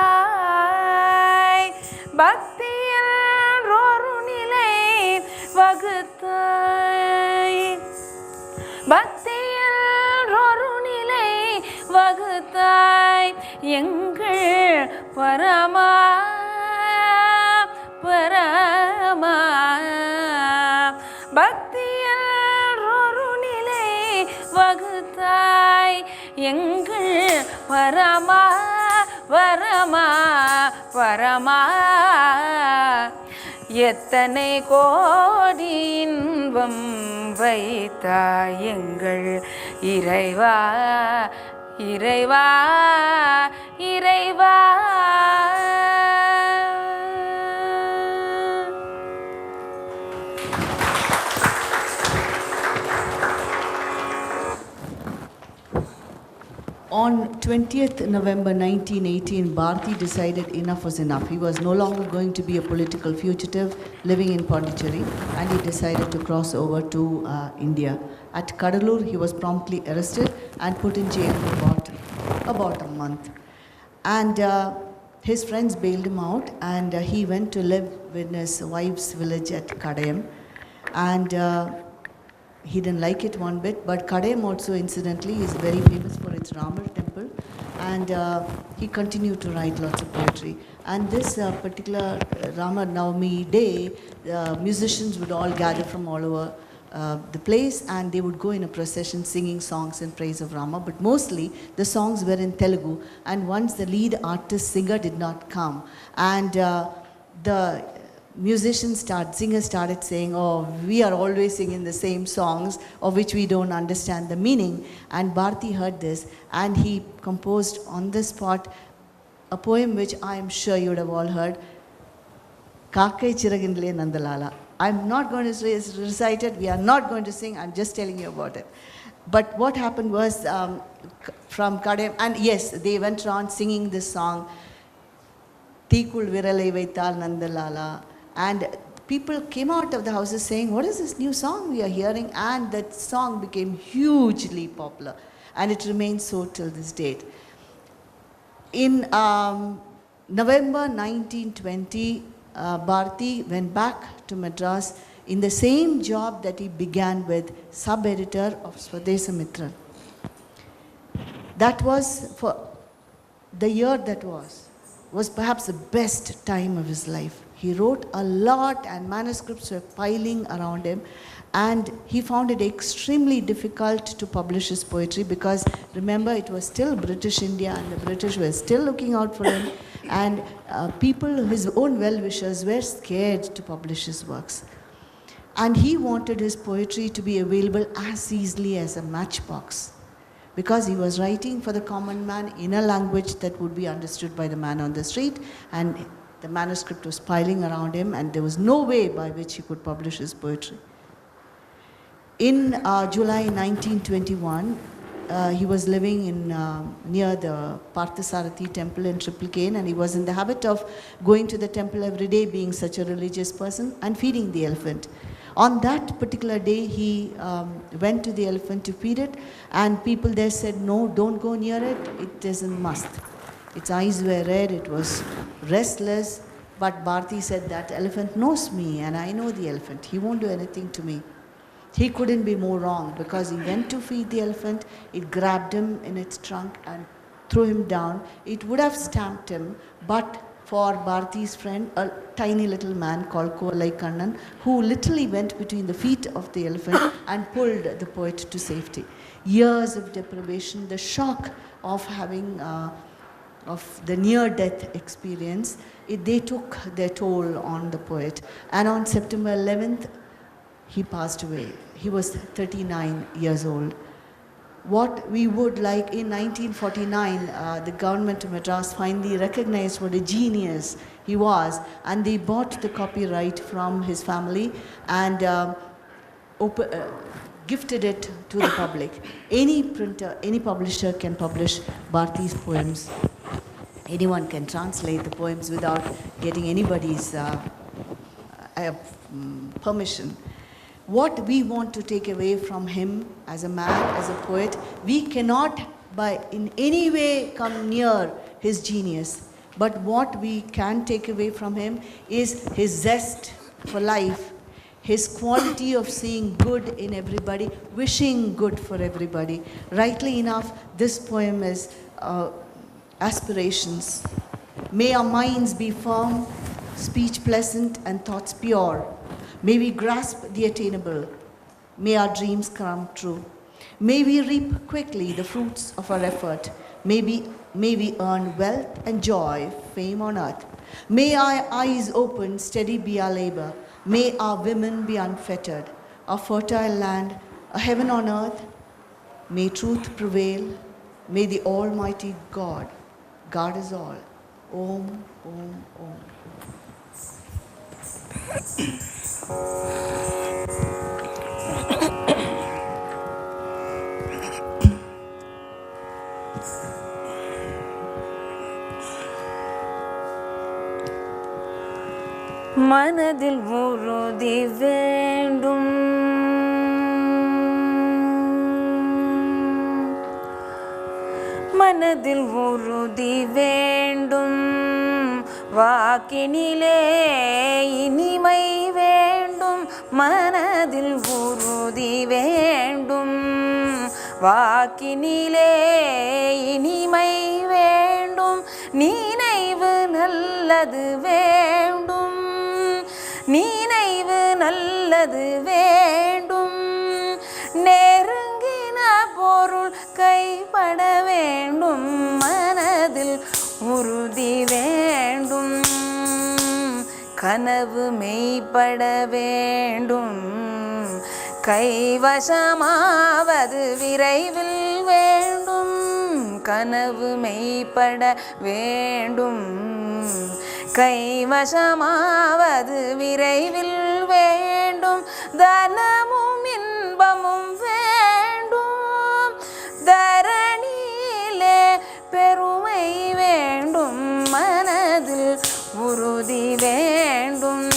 பக்தி என்றொரு நிலை வகுத்தாய், பக்தி என்றொரு நிலை வகுத்தாய். எங்கள் பரமா பரமா பக்தி என்றொரு நிலை வகுத்தாய். எங்கள் பரமா பரமா பரமா. எத்தனை கோடி இன்பம் வைத்தாய் எங்கள் இறைவா, இறைவா, இறைவா.
On 20th November 1918, Bharati decided enough was enough. He was no longer going to be a political fugitive living in Pondicherry, and he decided to cross over to India. At Kadalur, he was promptly arrested and put in jail for about a month. And his friends bailed him out, and he went to live in his wife's village at Kadayam. And he didn't like it one bit, but Kadayam also incidentally is very famous for its Ramar temple, and he continued to write lots of poetry. And this particular Rama Navami day, musicians would all gather from all over the place, and they would go in a procession singing songs in praise of Rama, but mostly the songs were in Telugu. And once the lead artist singer did not come, and the singers started saying, oh, we are always singing the same songs of which we don't understand the meaning. And Bharati heard this and he composed on the spot a poem which I am sure you would have all heard, Kakai Chiragindle Nandalala. I'm not going to recite it, we are not going to sing, I'm just telling you about it. But what happened was from Kadem, and yes, they went on singing this song, Tikul Virale Vaital Nandalala. And people came out of the houses saying, what is this new song we are hearing? And that song became hugely popular. And it remains so till this date. In November 1920, Bharati went back to Madras in the same job that he began with, sub-editor of Swadesamitra. That was, for the year that was perhaps the best time of his life. He wrote a lot and manuscripts were piling around him, and he found it extremely difficult to publish his poetry because, remember, it was still British India and the British were still looking out for him, and people, his own well-wishers, were scared to publish his works. And he wanted his poetry to be available as easily as a matchbox, because he was writing for the common man in a language that would be understood by the man on the street, and the manuscript was piling around him, and there was no way by which he could publish his poetry. In July 1921, he was living in near the Parthasarathi temple in Triplicane, and he was in the habit of going to the temple every day, being such a religious person, and feeding the elephant. On that particular day, he went to the elephant to feed it, and people there said, no, don't go near it, it isn't must. Its eyes were red, it was restless, but Bharati said, that elephant knows me and I know the elephant, he won't do anything to me. He couldn't be more wrong, because he went to feed the elephant, it grabbed him in its trunk and threw him down. It would have stamped him, but for Bharati's friend, a tiny little man called Kovalai Kannan, who literally went between the feet of the elephant and pulled the poet to safety. Years of deprivation, the shock of having of the near-death experience, they took their toll on the poet. And on September 11th, he passed away. He was 39 years old. What we would like, in 1949, the government of Madras finally recognized what a genius he was, and they bought the copyright from his family and gifted it to the public. Any printer, any publisher can publish Bharati's poems. Anyone can translate the poems without getting anybody's permission. What we want to take away from him as a man, as a poet, we cannot in any way come near his genius. But what we can take away from him is his zest for life, his quality of seeing good in everybody, wishing good for everybody. Rightly enough, this poem is aspirations. May our minds be firm, speech pleasant, and thoughts pure. May we grasp the attainable. May our dreams come true. May we reap quickly the fruits of our effort. May we earn wealth and joy, fame on earth. May our eyes open, steady be our labor. May our women be unfettered. Our fertile land, a heaven on earth. May truth prevail. May the Almighty God guard us all. Om, Om, Om.
மனதில் உறுதி வேண்டும், மனதில் உறுதி வேண்டும், வாக்கினிலே இனிமை வேண்டும், மனதில் உறுதி வேண்டும், வாக்கினிலே இனிமை வேண்டும், நினைவு நல்லது வேண்டும், நினைவு நல்லது வேண்டும், நெருங்கின பொருள் கைப்பட வேண்டும், மனதில் உறுதி வேண்டும், கனவு மெய்ப்பட வேண்டும், கைவசமாவது விரைவில் வேண்டும். கனவு மெய்ப்பட வேண்டும், கைவசமாவது விரைவில் வேண்டும். தனமும் இன்பமும் வேண்டும், தரணியிலே பெருமை வேண்டும். மனதில் உறுதி வேண்டும்,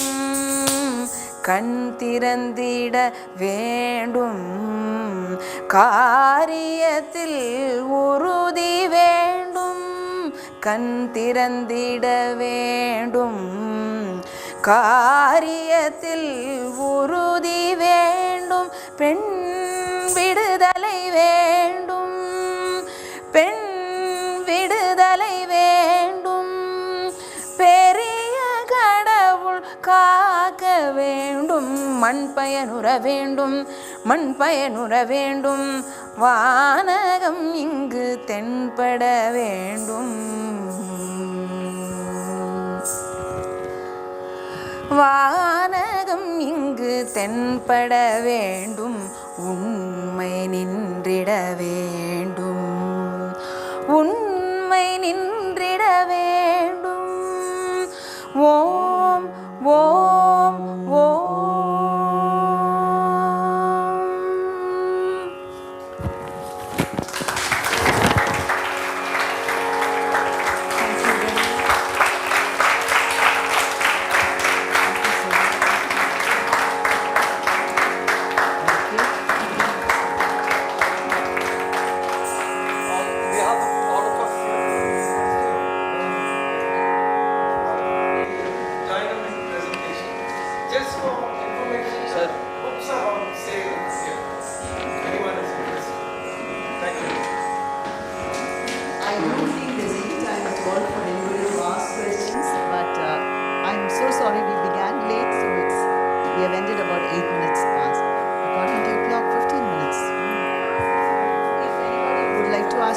கண் திறந்திட வேண்டும். காரியத்தில் உறுதி வேண்டும், கண் திறந்திட வேண்டும். காரியத்தில் உறுதி வேண்டும். பெண் விடுதலை வேண்டும், பெண் விடுதலை வேண்டும். பெரிய கடவுள் காக்க வேண்டும், மண் பயனுற வேண்டும், மண் பயனுற வேண்டும். வானகம் இங்கு தென்பட வேண்டும், வானகம் இங்கு தென்பட வேண்டும். உண்மை நின்றிட வேண்டும், உண்மை நின்றிட வேண்டும். ஓம் ஓம் ஓம்.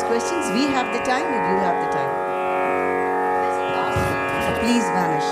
Questions, we have the time if you have the time. Please vanish.